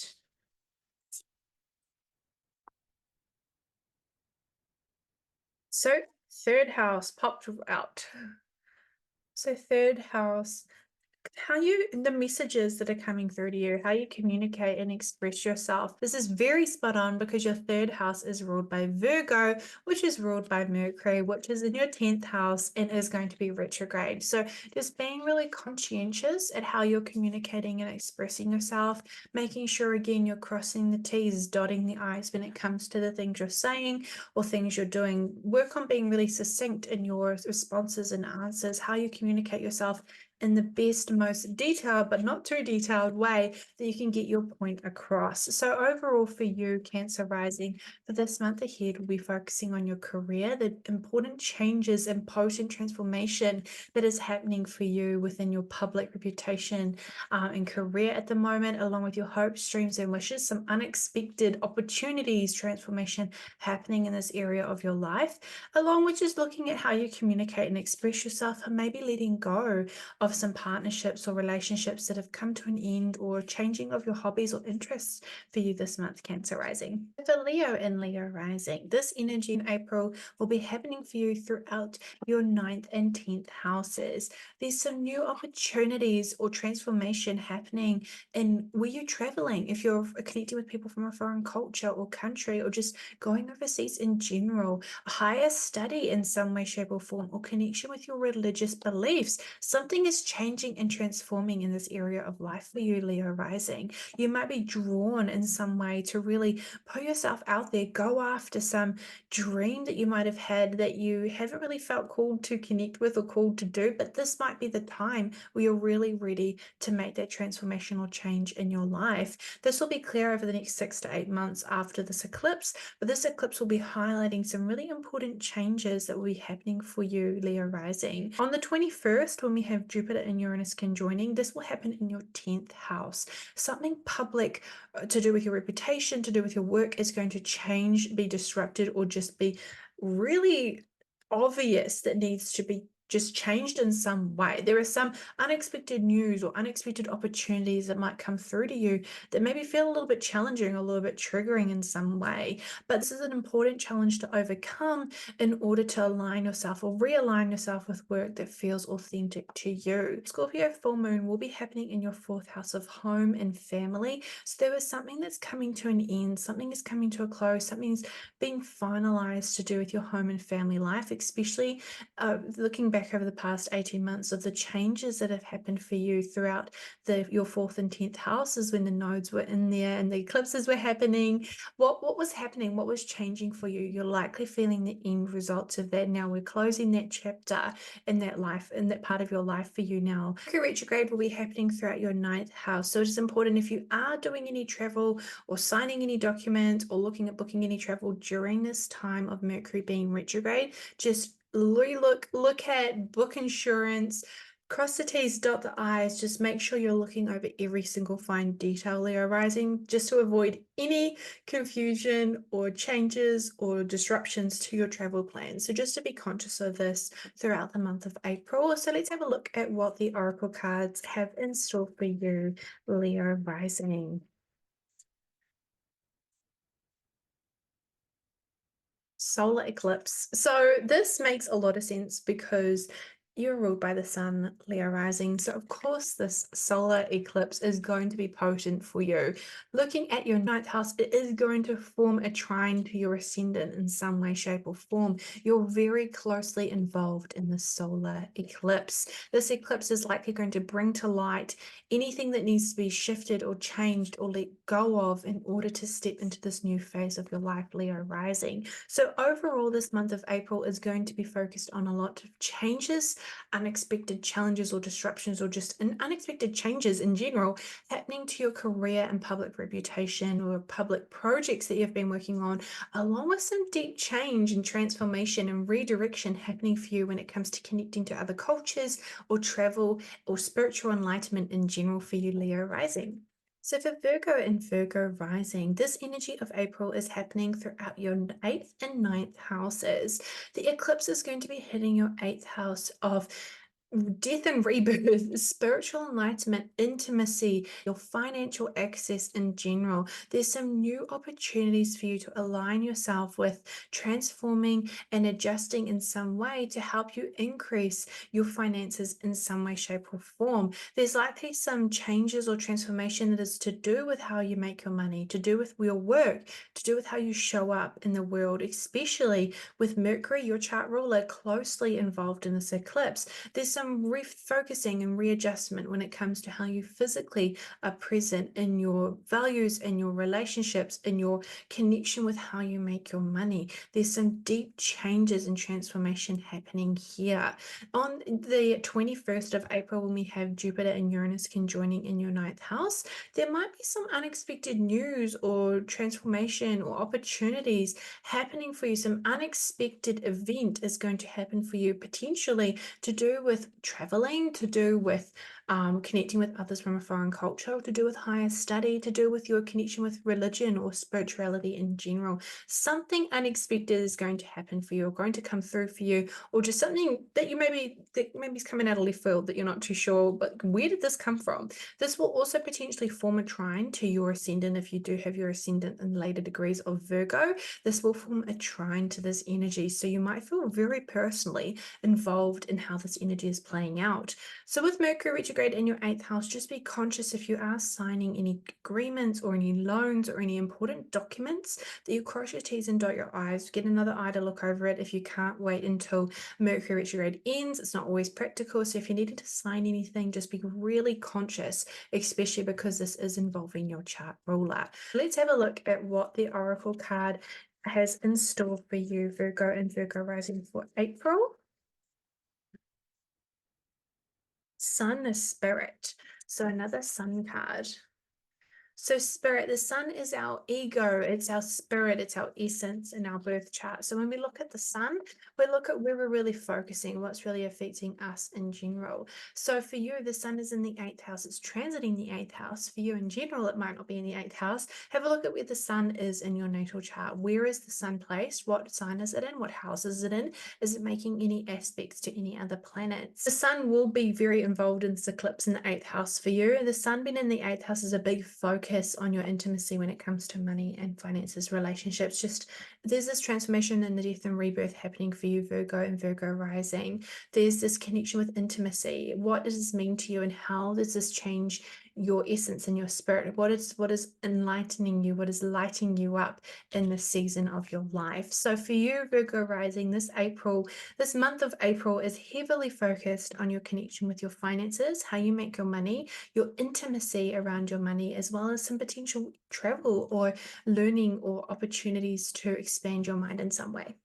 A: So third house popped out. So third house The messages that are coming through to you, how you communicate and express yourself. This is very spot on because your third house is ruled by Virgo, which is ruled by Mercury, which is in your 10th house and is going to be retrograde. So just being really conscientious at how you're communicating and expressing yourself, making sure again you're crossing the T's, dotting the I's when it comes to the things you're saying or things you're doing. Work on being really succinct in your responses and answers, how you communicate yourself in the best, most detailed, but not too detailed way that you can get your point across. So overall for you, Cancer rising, for this month ahead, we'll be focusing on your career, the important changes and potent transformation that is happening for you within your public reputation and career at the moment, along with your hopes, dreams, and wishes, some unexpected opportunities, transformation happening in this area of your life, along with just looking at how you communicate and express yourself and maybe letting go of some partnerships or relationships that have come to an end, or changing of your hobbies or interests for you this month, Cancer rising. For Leo and Leo rising, this energy in April will be happening for you throughout your 9th and 10th houses. There's some new opportunities or transformation happening in where you're traveling, if you're connecting with people from a foreign culture or country, or just going overseas in general, higher study in some way, shape, or form, or connection with your religious beliefs. Something is changing and transforming in this area of life for you, Leo rising. You might be drawn in some way to really put yourself out there, go after some dream that you might have had that you haven't really felt called to connect with or called to do, but this might be the time where you're really ready to make that transformational change in your life. This will be clear over the next 6 to 8 months after this eclipse, but this eclipse will be highlighting some really important changes that will be happening for you, Leo rising. On the 21st, when we have Jupiter and Uranus conjoining, this will happen in your 10th house. Something public to do with your reputation, to do with your work is going to change, be disrupted, or just be really obvious that needs to be just changed in some way. There is some unexpected news or unexpected opportunities that might come through to you that maybe feel a little bit challenging, a little bit triggering in some way. But this is an important challenge to overcome in order to align yourself or realign yourself with work that feels authentic to you. Scorpio full moon will be happening in your 4th house of home and family. So there is something that's coming to an end, something is coming to a close, something's being finalized to do with your home and family life, especially looking back over the past 18 months of the changes that have happened for you throughout your 4th and 10th houses when the nodes were in there and the eclipses were happening. What was happening? What was changing for you? You're likely feeling the end results of that now. We're closing that chapter in that life, in that part of your life for you now. Mercury retrograde will be happening throughout your 9th house. So it is important, if you are doing any travel or signing any documents or looking at booking any travel during this time of Mercury being retrograde, just look at book insurance, cross the T's, dot the I's, just make sure you're looking over every single fine detail, Leo rising, just to avoid any confusion or changes or disruptions to your travel plans. So just to be conscious of this throughout the month of April. So let's have a look at what the oracle cards have in store for you, Leo rising. Solar eclipse. So this makes a lot of sense because you're ruled by the sun, Leo rising. So of course this solar eclipse is going to be potent for you. Looking at your 9th house, it is going to form a trine to your ascendant in some way, shape, or form. You're very closely involved in the solar eclipse. This eclipse is likely going to bring to light anything that needs to be shifted or changed or let go of in order to step into this new phase of your life, Leo rising. So overall, this month of April is going to be focused on a lot of changes, unexpected challenges or disruptions, or just unexpected changes in general happening to your career and public reputation or public projects that you've been working on, along with some deep change and transformation and redirection happening for you when it comes to connecting to other cultures or travel or spiritual enlightenment in general for you, Leo rising. So for Virgo and Virgo rising, this energy of April is happening throughout your 8th and 9th houses. The eclipse is going to be hitting your 8th house of death and rebirth, spiritual enlightenment, intimacy, your financial access in general. There's some new opportunities for you to align yourself with transforming and adjusting in some way to help you increase your finances in some way, shape, or form. There's likely some changes or transformation that is to do with how you make your money, to do with your work, to do with how you show up in the world, especially with Mercury, your chart ruler, closely involved in this eclipse. There's some refocusing and readjustment when it comes to how you physically are present in your values, in your relationships, in your connection with how you make your money. There's some deep changes and transformation happening here. On the 21st of April, when we have Jupiter and Uranus conjoining in your ninth house, there might be some unexpected news or transformation or opportunities happening for you. Some unexpected event is going to happen for you, potentially to do with traveling, to do with connecting with others from a foreign culture, to do with higher study, to do with your connection with religion or spirituality in general. Something unexpected is going to happen for you, or going to come through for you, or just something that maybe is coming out of left field that you're not too sure, but where did this come from? This will also potentially form a trine to your ascendant if you do have your ascendant in later degrees of Virgo. This will form a trine to this energy, so you might feel very personally involved in how this energy is playing out. So with Mercury retrograde in your eighth house, just be conscious if you are signing any agreements or any loans or any important documents that you cross your T's and dot your I's. Get another eye to look over it if you can't wait until Mercury retrograde ends. It's not always practical. So if you needed to sign anything, just be really conscious, especially because this is involving your chart ruler. Let's have a look at what the Oracle card has in store for you, Virgo and Virgo rising, for April. Sun is Spirit. So another Sun card. So Spirit, the sun is our ego, it's our spirit, it's our essence in our birth chart. So when we look at the sun, we look at where we're really focusing, what's really affecting us in general. So for you, the sun is in the eighth house, it's transiting the eighth house. For you in general, it might not be in the eighth house. Have a look at where the sun is in your natal chart. Where is the sun placed? What sign is it in? What house is it in? Is it making any aspects to any other planets? The sun will be very involved in this eclipse in the eighth house for you. The sun being in the eighth house is a big focus on your intimacy when it comes to money and finances, relationships. Just there's this transformation and the death and rebirth happening for you, Virgo and Virgo rising. There's this connection with intimacy. What does this mean to you, and how does this change your essence and your spirit? What is enlightening you? What is lighting you up in this season of your life? So for you, Virgo rising, this month of April is heavily focused on your connection with your finances, how you make your money, your intimacy around your money, as well as some potential travel or learning or opportunities to expand your mind in some way.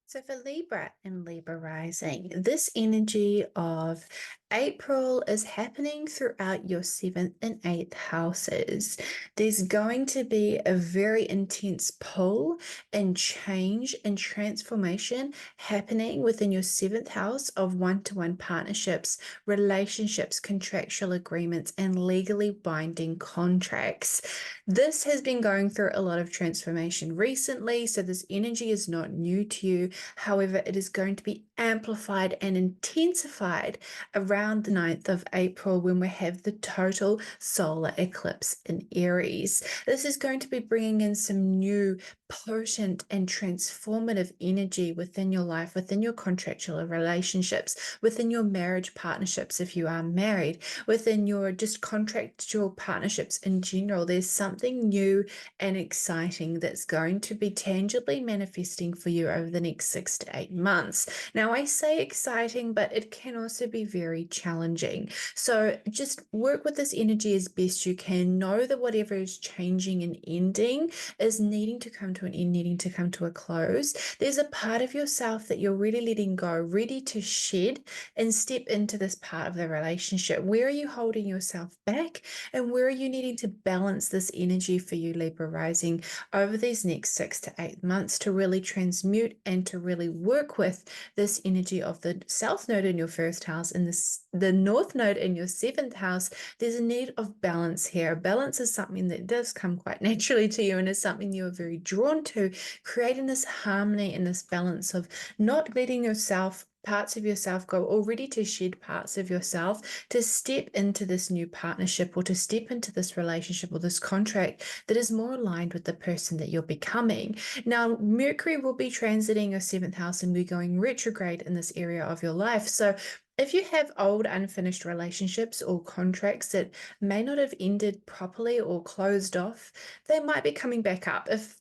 A: So for Libra and Libra rising, this energy of April is happening throughout your 7th and 8th houses. There's going to be a very intense pull and change and transformation happening within your 7th house of one-to-one partnerships, relationships, contractual agreements, and legally binding contracts. This has been going through a lot of transformation recently, so this energy is not new to you. However, it is going to be amplified and intensified around the 9th of April when we have the total solar eclipse in Aries. This is going to be bringing in some new potent and transformative energy within your life, within your contractual relationships, within your marriage partnerships if you are married, within your just contractual partnerships in general. There's something new and exciting that's going to be tangibly manifesting for you over the next 6 to 8 months. Now, I say exciting, but it can also be very challenging. So just work with this energy as best you can. Know that whatever is changing and ending is needing to come to an end, needing to come to a close. There's a part of yourself that you're really letting go, ready to shed and step into this part of the relationship. Where are you holding yourself back, and where are you needing to balance this energy for you, Libra rising, over these next 6 to 8 months to really transmute and to really work with this energy of the South Node in your first house and the North Node in your 7th house. There's a need of balance here. Balance is something that does come quite naturally to you and is something you are very drawn to, creating this harmony and this balance of not letting yourself parts of yourself go, or ready to shed parts of yourself to step into this new partnership or to step into this relationship or this contract that is more aligned with the person that you're becoming. Now, Mercury will be transiting your seventh house and be going retrograde in this area of your life. So if you have old unfinished relationships or contracts that may not have ended properly or closed off, they might be coming back up. If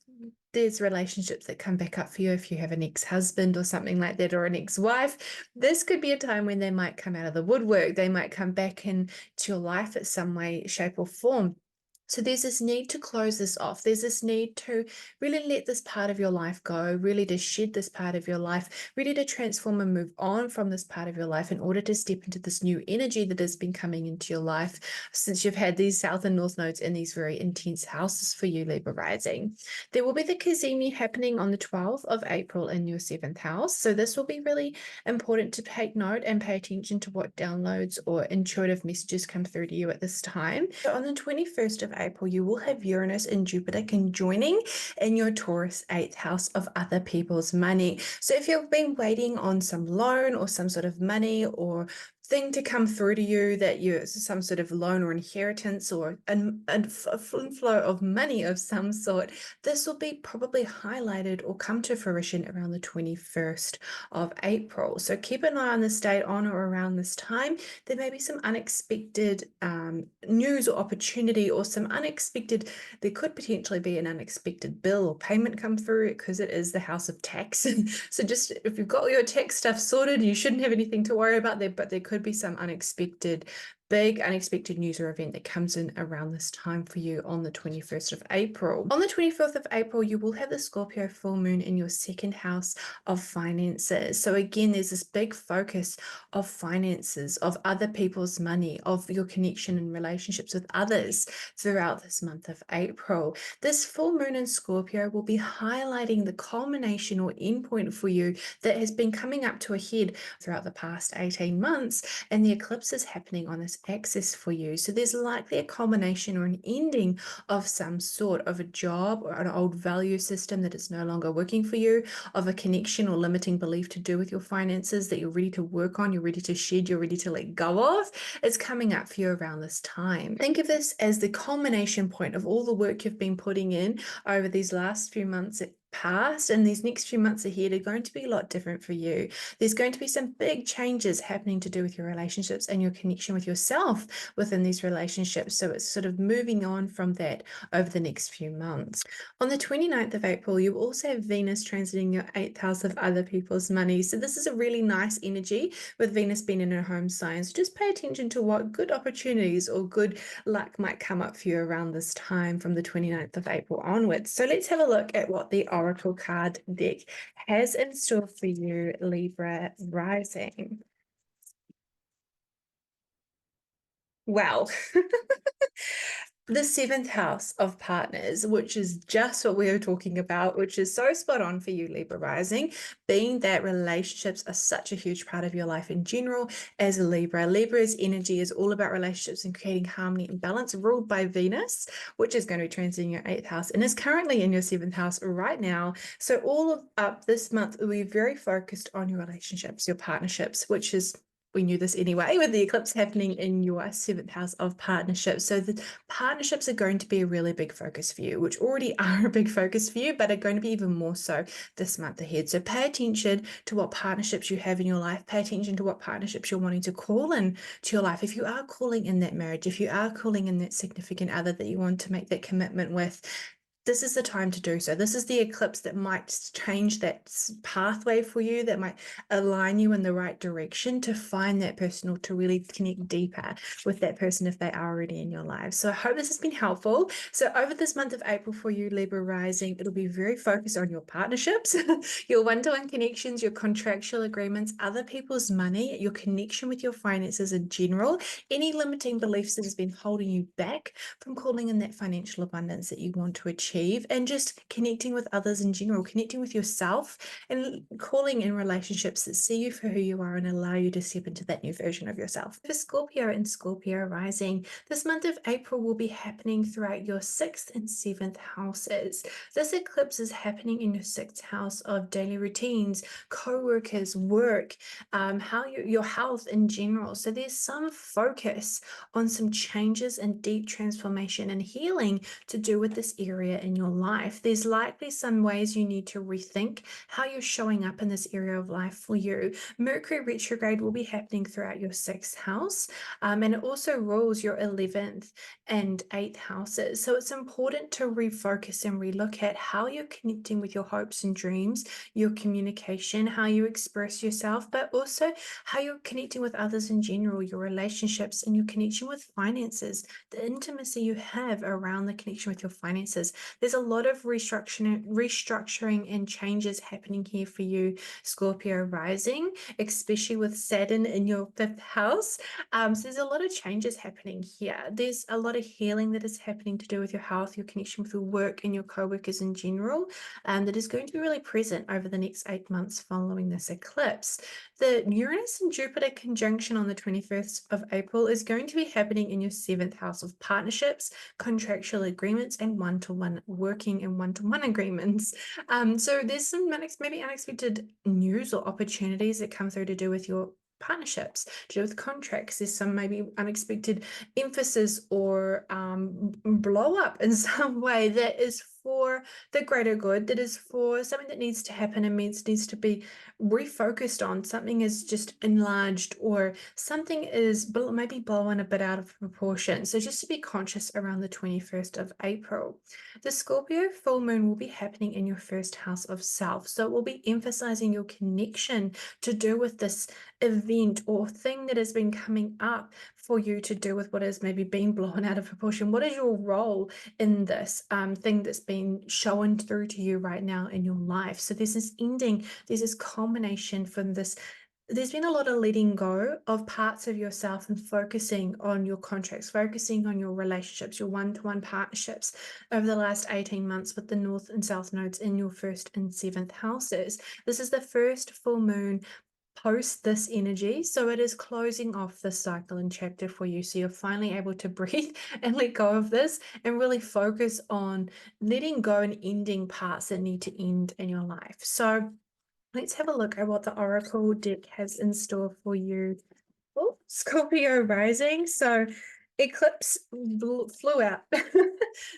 A: there's relationships that come back up for you, if you have an ex-husband or something like that, or an ex-wife, this could be a time when they might come out of the woodwork. They might come back into your life in some way, shape, or form. So there's this need to close this off. There's this need to really let this part of your life go, really to shed this part of your life, really to transform and move on from this part of your life in order to step into this new energy that has been coming into your life since you've had these south and north nodes in these very intense houses for you, Libra rising. There will be the Cazimi happening on the 12th of April in your seventh house. So this will be really important to take note and pay attention to what downloads or intuitive messages come through to you at this time. So on the 21st of April, you will have Uranus and Jupiter conjoining in your Taurus 8th house of other people's money. So if you've been waiting on some loan or some sort of money or thing to come through to you, that you some sort of loan or inheritance or an inflow of money of some sort, this will be probably highlighted or come to fruition around the 21st of April. So keep an eye on this date on or around this time. There may be some unexpected news or opportunity, or some unexpected, there could potentially be an unexpected bill or payment come through because it is the house of tax. So just if you've got all your tax stuff sorted, you shouldn't have anything to worry about there, but there could be some big unexpected news or event that comes in around this time for you on the 21st of April. On the 24th of April, you will have the Scorpio full moon in your second house of finances. So again, there's this big focus of finances, of other people's money, of your connection and relationships with others throughout this month of April. This full moon in Scorpio will be highlighting the culmination or endpoint for you that has been coming up to a head throughout the past 18 months, and the eclipse is happening on this axis for you. So there's likely a culmination or an ending of some sort, of a job or an old value system that is no longer working for you, of a connection or limiting belief to do with your finances that you're ready to work on, you're ready to shed, you're ready to let go of. It's coming up for you around this time. Think of this as the culmination point of all the work you've been putting in over these last few months past, and these next few months ahead are going to be a lot different for you. There's going to be some big changes happening to do with your relationships and your connection with yourself within these relationships. So it's sort of moving on from that over the next few months. On the 29th of April, you also have Venus transiting your 8th house of other people's money. So this is a really nice energy with Venus being in her home sign. So just pay attention to what good opportunities or good luck might come up for you around this time from the 29th of April onwards. So let's have a look at what the Oracle card deck has in store for you, Libra rising. Well, the seventh house of partners, which is just what we were talking about, which is so spot on for you, Libra rising, being that relationships are such a huge part of your life in general as a Libra. Libra's energy is all about relationships and creating harmony and balance, ruled by Venus, which is going to be transiting your 8th house and is currently in your 7th house right now. So all up this month, we'll be very focused on your relationships, your partnerships, which is, we knew this anyway, with the eclipse happening in your 7th house of partnerships. So the partnerships are going to be a really big focus for you, which already are a big focus for you, but are going to be even more so this month ahead. So pay attention to what partnerships you have in your life. Pay attention to what partnerships you're wanting to call in to your life. If you are calling in that marriage, if you are calling in that significant other that you want to make that commitment with, this is the time to do so. This is the eclipse that might change that pathway for you, that might align you in the right direction to find that person or to really connect deeper with that person if they are already in your life. So I hope this has been helpful. So over this month of April for you, Libra rising, it'll be very focused on your partnerships, your one-to-one connections, your contractual agreements, other people's money, your connection with your finances in general, any limiting beliefs that has been holding you back from calling in that financial abundance that you want to achieve. achieve, and just connecting with others in general, connecting with yourself, and calling in relationships that see you for who you are and allow you to step into that new version of yourself. For Scorpio and Scorpio rising, this month of April will be happening throughout your 6th and 7th houses. This eclipse is happening in your 6th house of daily routines, co-workers, work, how your health in general. So there's some focus on some changes and deep transformation and healing to do with this area in your life. There's likely some ways you need to rethink how you're showing up in this area of life for you. Mercury retrograde will be happening throughout your 6th house, and it also rules your 11th and 8th houses. So it's important to refocus and relook at how you're connecting with your hopes and dreams, your communication, how you express yourself, but also how you're connecting with others in general, your relationships, and your connection with finances, the intimacy you have around the connection with your finances. There's a lot of restructuring and changes happening here for you, Scorpio rising, especially with Saturn in your 5th house. So there's a lot of changes happening here. There's a lot of healing that is happening to do with your health, your connection with your work, and your co-workers in general, that is going to be really present over the next 8 months following this eclipse. The Uranus and Jupiter conjunction on the 21st of April is going to be happening in your 7th house of partnerships, contractual agreements, and one-to-one working and one-to-one agreements. So there's some maybe unexpected news or opportunities that come through to do with your partnerships, to do with contracts. There's some maybe unexpected emphasis or blow up in some way that is for the greater good, that is for something that needs to happen and needs to be refocused on. Something is just enlarged, or something is maybe blown a bit out of proportion. So just to be conscious around the 21st of April. The Scorpio full moon will be happening in your 1st house of self. So it will be emphasizing your connection to do with this event or thing that has been coming up for you to do with what has maybe been blown out of proportion. What is your role in this thing that's been shown through to you right now in your life? So there's this ending, there's this culmination from this. There's been a lot of letting go of parts of yourself and focusing on your contracts, focusing on your relationships, your one-to-one partnerships over the last 18 months with the North and South nodes in your 1st and 7th houses. This is the first full moon post this energy, so it is closing off the cycle and chapter for you. So you're finally able to breathe and let go of this and really focus on letting go and ending parts that need to end in your life. So let's have a look at what the Oracle deck has in store for you. Oh, Scorpio rising. So eclipse flew out.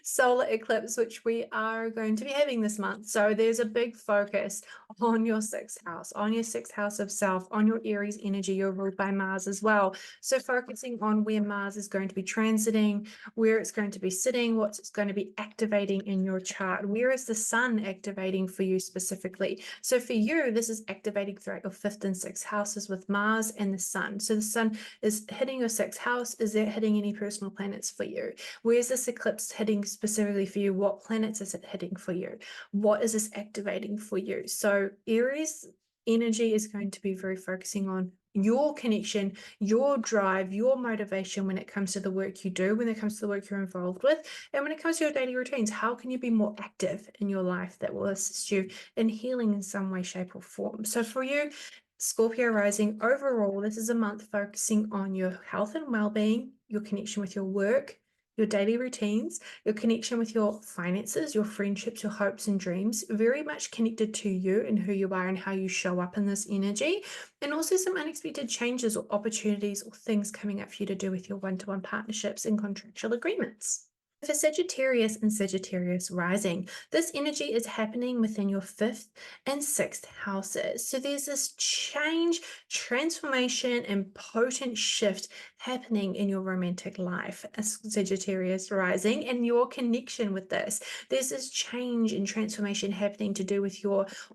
A: Solar eclipse, which we are going to be having this month. So there's a big focus on your 6th house, on your 6th house of self, on your Aries energy. You're ruled by Mars as well. So focusing on where Mars is going to be transiting, where it's going to be sitting, what it's going to be activating in your chart. Where is the sun activating for you specifically? So for you, this is activating throughout your 5th and 6th houses with Mars and the sun. So the sun is hitting your 6th house. Is it hitting any personal planets for you? Where's this eclipse hitting specifically for you? What planets is it hitting for you? What is this activating for you? So Aries energy is going to be very focusing on your connection, your drive, your motivation when it comes to the work you do, when it comes to the work you're involved with, and when it comes to your daily routines. How can you be more active in your life that will assist you in healing in some way, shape, or form? So for you, Scorpio rising, overall, this is a month focusing on your health and well-being, your connection with your work, your daily routines, your connection with your finances, your friendships, your hopes and dreams, very much connected to you and who you are and how you show up in this energy, and also some unexpected changes or opportunities or things coming up for you to do with your one-to-one partnerships and contractual agreements. For Sagittarius and Sagittarius rising, this energy is happening within your 5th and 6th houses. So there's this change, transformation, and potent shift happening in your romantic life as Sagittarius rising and your connection with this. There's this change and transformation happening to do with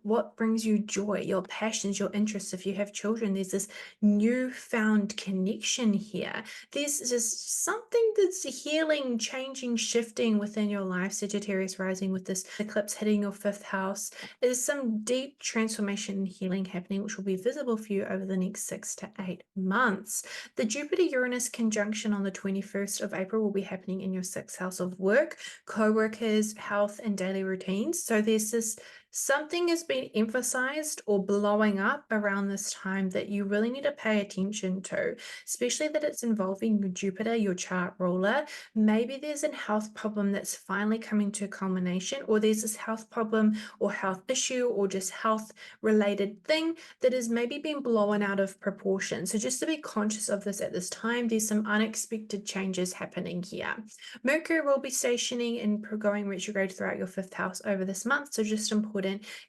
A: what brings you joy, your passions, your interests. If you have children, there's this newfound connection here. There's just something that's healing, changing, shifting within your life, Sagittarius rising, with this eclipse hitting your 5th house. There's some deep transformation and healing happening, which will be visible for you over the next 6 to 8 months. The Jupiter Uranus conjunction on the 21st of April will be happening in your 6th house of work, co-workers, health, and daily routines. So there's this something has been emphasized or blowing up around this time that you really need to pay attention to, especially that it's involving your Jupiter, your chart ruler. Maybe there's a health problem that's finally coming to a culmination, or there's this health problem or health issue or just health related thing that has maybe been blown out of proportion. So just to be conscious of this at this time, there's some unexpected changes happening here. Mercury will be stationing and going retrograde throughout your 5th house over this month. So just important,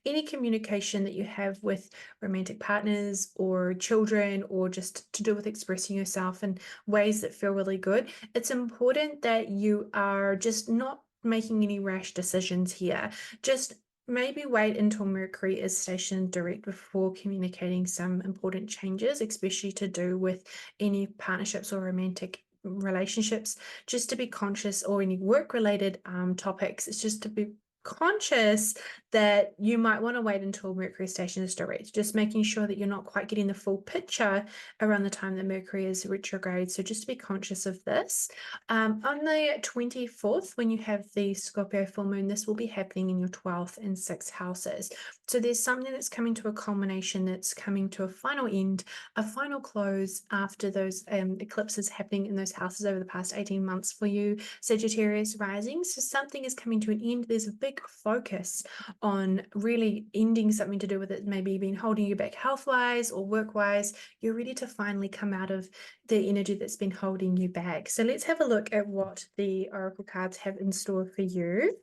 A: any communication that you have with romantic partners or children, or just to do with expressing yourself in ways that feel really good, it's important that you are just not making any rash decisions here. Just maybe wait until Mercury is stationed direct before communicating some important changes, especially to do with any partnerships or romantic relationships, just to be conscious, or any work-related topics. It's just to be conscious that you might want to wait until Mercury station is direct, just making sure that you're not quite getting the full picture around the time that Mercury is retrograde. So just to be conscious of this. On the 24th, when you have the Scorpio full moon, this will be happening in your 12th and 6th houses. So there's something that's coming to a culmination, that's coming to a final end, a final close after those eclipses happening in those houses over the past 18 months for you, Sagittarius rising. So something is coming to an end. There's a big focus on really ending something to do with it, maybe been holding you back health-wise or work-wise. You're ready to finally come out of the energy that's been holding you back. So let's have a look at what the oracle cards have in store for you.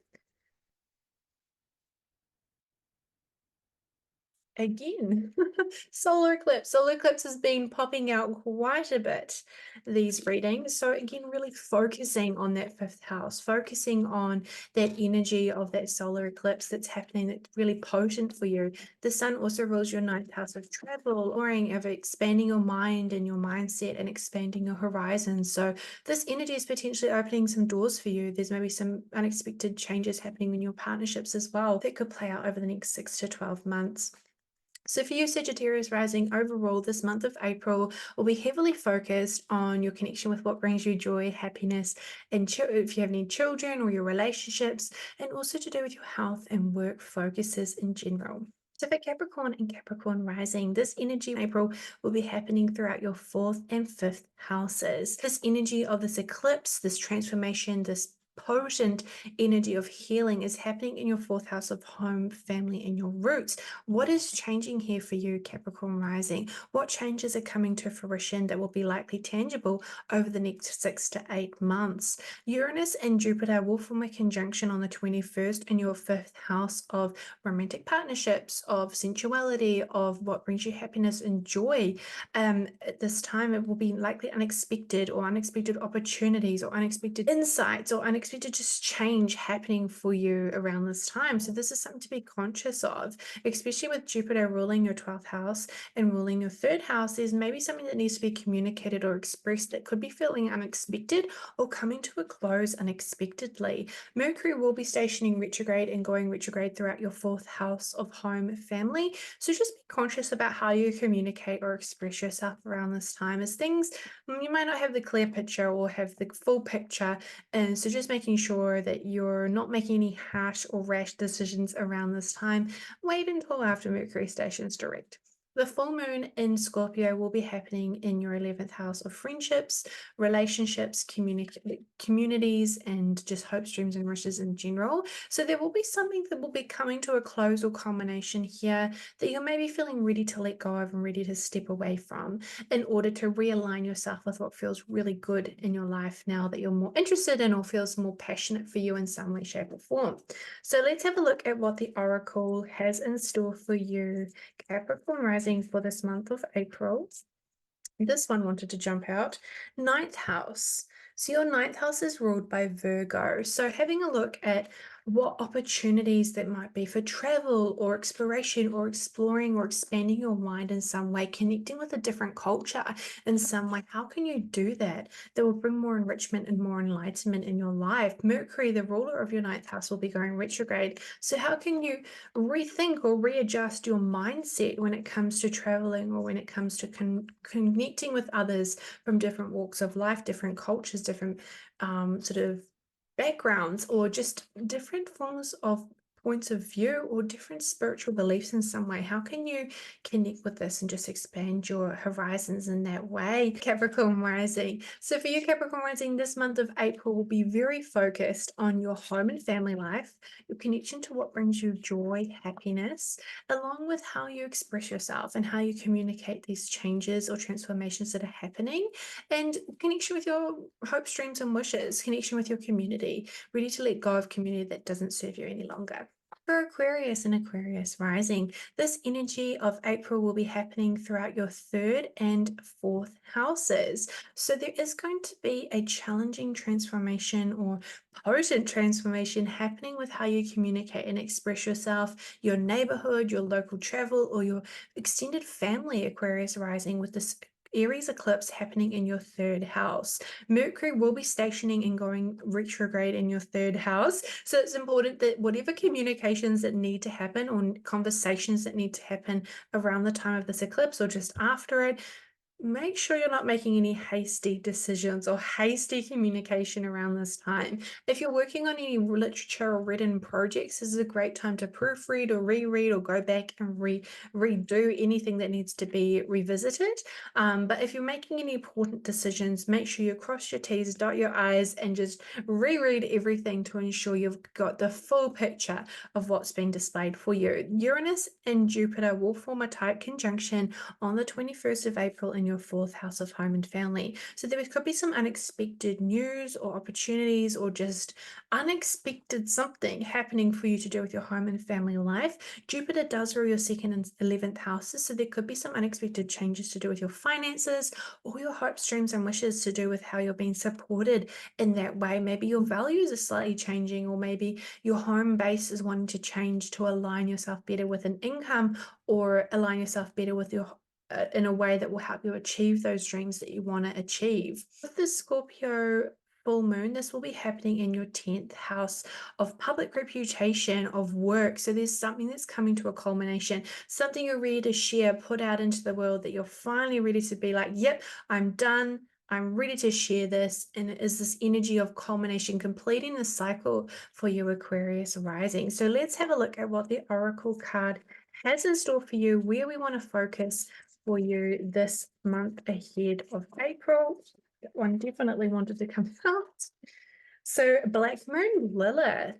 A: Again, solar eclipse. Solar eclipse has been popping out quite a bit, these readings. So again, really focusing on that 5th house, focusing on that energy of that solar eclipse that's happening, that's really potent for you. The sun also rules your 9th house of travel, or of expanding your mind and your mindset and expanding your horizons. So this energy is potentially opening some doors for you. There's maybe some unexpected changes happening in your partnerships as well that could play out over the next 6 to 12 months. So for you, Sagittarius rising, overall, this month of April will be heavily focused on your connection with what brings you joy, happiness, and if you have any children or your relationships, and also to do with your health and work focuses in general. So for Capricorn and Capricorn rising, this energy in April will be happening throughout your 4th and 5th houses. This energy of this eclipse, this transformation, this potent energy of healing is happening in your 4th house of home, family, and your roots. What is changing here for you, Capricorn rising? What changes are coming to fruition that will be likely tangible over the next 6 to 8 months? Uranus and Jupiter will form a conjunction on the 21st in your 5th house of romantic partnerships, of sensuality, of what brings you happiness and joy. At this time, it will be likely unexpected opportunities or unexpected insights or unexpected just change happening for you around this time. So this is something to be conscious of, especially with Jupiter ruling your 12th house and ruling your 3rd house. There's maybe something that needs to be communicated or expressed that could be feeling unexpected or coming to a close unexpectedly. Mercury will be stationing retrograde and going retrograde throughout your 4th house of home, family. So just be conscious about how you communicate or express yourself around this time, as things, you might not have the clear picture or have the full picture. And so just making sure that you're not making any harsh or rash decisions around this time. Wait until after Mercury stations direct. The full moon in Scorpio will be happening in your 11th house of friendships, relationships, communities, and just hopes, dreams, and wishes in general. So there will be something that will be coming to a close or culmination here that you're maybe feeling ready to let go of and ready to step away from, in order to realign yourself with what feels really good in your life now that you're more interested in or feels more passionate for you in some way, shape, or form. So let's have a look at what the Oracle has in store for you, Capricorn rising, for this month of April. This one wanted to jump out. 9th house. So your 9th house is ruled by Virgo. So having a look at what opportunities that might be for travel or exploration or exploring or expanding your mind in some way, connecting with a different culture in some way. How can you do that? That will bring more enrichment and more enlightenment in your life. Mercury, the ruler of your ninth house, will be going retrograde. So how can you rethink or readjust your mindset when it comes to traveling or when it comes to connecting with others from different walks of life, different cultures, different sort of backgrounds, or just different forms of points of view or different spiritual beliefs in some way? How can you connect with this and just expand your horizons in that way? Capricorn rising. So for you, Capricorn rising, this month of April will be very focused on your home and family life, your connection to what brings you joy, happiness, along with how you express yourself and how you communicate these changes or transformations that are happening, and connection with your hopes, dreams, and wishes, connection with your community, ready to let go of community that doesn't serve you any longer. For Aquarius and Aquarius rising, this energy of April will be happening throughout your third and fourth houses. So there is going to be a challenging transformation or potent transformation happening with how you communicate and express yourself, your neighborhood, your local travel, or your extended family, Aquarius rising, with this Aries eclipse happening in your third house. Mercury will be stationing and going retrograde in your third house. So it's important that whatever communications that need to happen or conversations that need to happen around the time of this eclipse or just after it, make sure you're not making any hasty decisions or hasty communication around this time. If you're working on any literature or written projects, this is a great time to proofread or reread or go back and redo anything that needs to be revisited. But if you're making any important decisions, make sure you cross your T's, dot your I's, and just reread everything to ensure you've got the full picture of what's been displayed for you. Uranus and Jupiter will form a tight conjunction on the 21st of April in your fourth house of home and family. So there could be some unexpected news or opportunities or just unexpected something happening for you to do with your home and family life. Jupiter does rule your second and 11th houses, so there could be some unexpected changes to do with your finances or your hopes, dreams, and wishes to do with how you're being supported in that way. Maybe your values are slightly changing, or maybe your home base is wanting to change to align yourself better with an income or align yourself better with your in a way that will help you achieve those dreams that you want to achieve. With the Scorpio full moon, this will be happening in your 10th house of public reputation, of work. So there's something that's coming to a culmination, something you're ready to share, put out into the world, that you're finally ready to be like, yep, I'm done. I'm ready to share this. And it is this energy of culmination, completing the cycle for you, Aquarius rising. So let's have a look at what the Oracle card has in store for you, where we want to focus for you this month ahead of April. That one definitely wanted to come out. So Black Moon Lilith.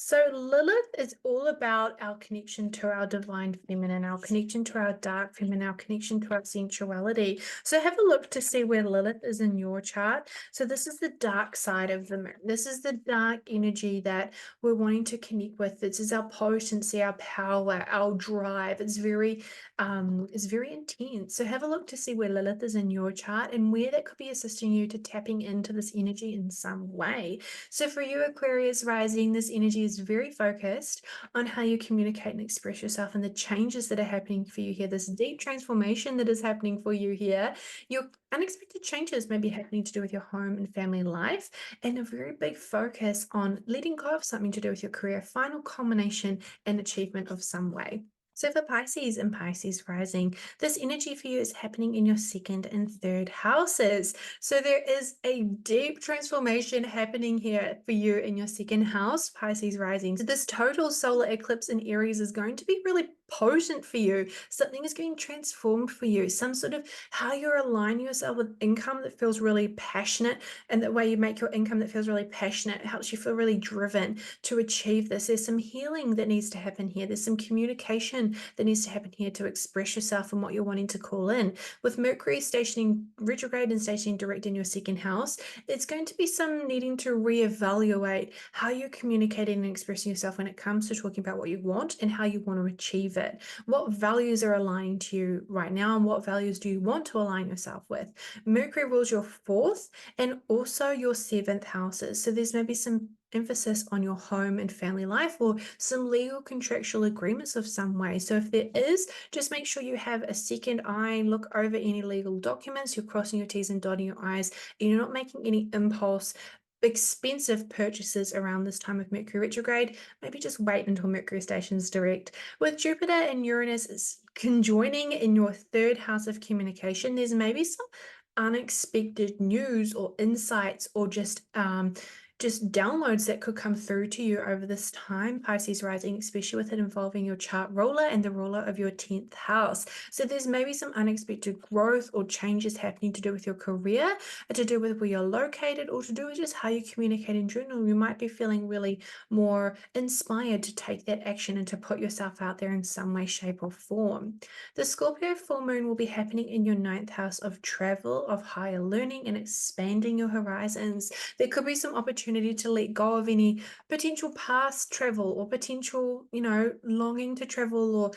A: So Lilith is all about our connection to our divine feminine, our connection to our dark feminine, our connection to our sensuality. So have a look to see where Lilith is in your chart. So this is the dark side of the moon. This is the dark energy that we're wanting to connect with. This is our potency, our power, our drive. It's very intense. So have a look to see where Lilith is in your chart and where that could be assisting you to tapping into this energy in some way. So for you, Aquarius rising, this energy is very focused on how you communicate and express yourself and the changes that are happening for you here, this deep transformation that is happening for you here. Your unexpected changes may be happening to do with your home and family life, and a very big focus on letting go of something to do with your career, final culmination and achievement of some way. So for Pisces and Pisces rising, this energy for you is happening in your second and third houses. So there is a deep transformation happening here for you in your second house, Pisces rising. So this total solar eclipse in Aries is going to be really potent for you. Something is getting transformed for you. Some sort of how you're aligning yourself with income that feels really passionate, and the way you make your income that feels really passionate, it helps you feel really driven to achieve this. There's some healing that needs to happen here. There's some communication that needs to happen here to express yourself and what you're wanting to call in. With Mercury stationing retrograde and stationing direct in your second house, it's going to be some needing to reevaluate how you're communicating and expressing yourself when it comes to talking about what you want and how you want to achieve it. What values are aligning to you right now, and what values do you want to align yourself with? Mercury rules your fourth and also your seventh houses. So there's maybe some emphasis on your home and family life, or some legal contractual agreements of some way. So if there is, just make sure you have a second eye, look over any legal documents, you're crossing your T's and dotting your I's, and you're not making any impulse expensive purchases around this time of Mercury retrograde. Maybe just wait until Mercury stations direct. With Jupiter and Uranus conjoining in your third house of communication, there's maybe some unexpected news or insights, or just downloads that could come through to you over this time, Pisces rising, especially with it involving your chart ruler and the ruler of your 10th house. So there's maybe some unexpected growth or changes happening to do with your career, to do with where you're located, or to do with just how you communicate in general. You might be feeling really more inspired to take that action and to put yourself out there in some way, shape, or form. The Scorpio full moon will be happening in your 9th house of travel, of higher learning, and expanding your horizons. There could be some opportunity to let go of any potential past travel, or potential, longing to travel, or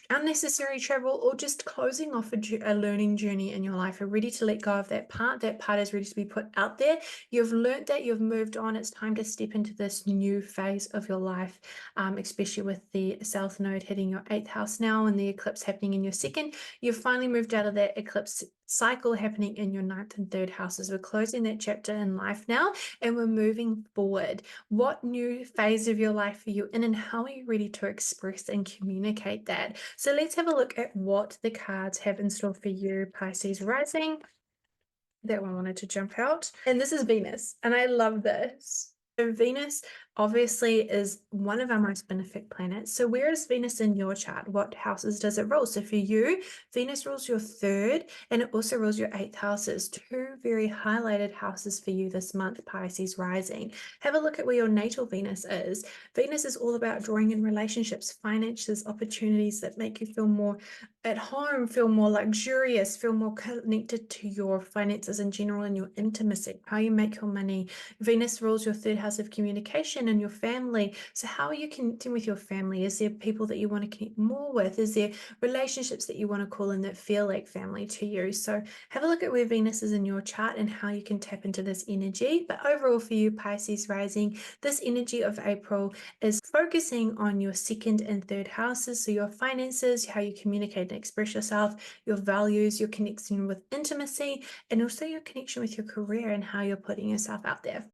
A: unnecessary travel, or just closing off a learning journey in your life. You're ready to let go of that part. That part is ready to be put out there. You've learned that, you've moved on. It's time to step into this new phase of your life, especially with the South Node hitting your 8th house now and the eclipse happening in your 2nd. You've finally moved out of that eclipse cycle happening in your 9th and 3rd houses. We're closing that chapter in life now, and we're moving forward. What new phase of your life are you in, and how are you ready to express and communicate that? So let's have a look at what the cards have in store for you, Pisces rising. That one wanted to jump out. And this is Venus, and I love this. So Venus obviously is one of our most benefic planets. So where is Venus in your chart? What houses does it rule? So for you, Venus rules your 3rd, and it also rules your 8th houses. Two very highlighted houses for you this month, Pisces rising. Have a look at where your natal Venus is. Venus is all about drawing in relationships, finances, opportunities that make you feel more at home, feel more luxurious, feel more connected to your finances in general and your intimacy, how you make your money. Venus rules your 3rd house of communication and your family. So how are you connecting with your family? Is there people that you want to connect more with? Is there relationships that you want to call in that feel like family to you? So have a look at where Venus is in your chart and how you can tap into this energy. But overall for you, Pisces rising, this energy of April is focusing on your 2nd and 3rd houses. So your finances, how you communicate and express yourself, your values, your connection with intimacy, and also your connection with your career and how you're putting yourself out there.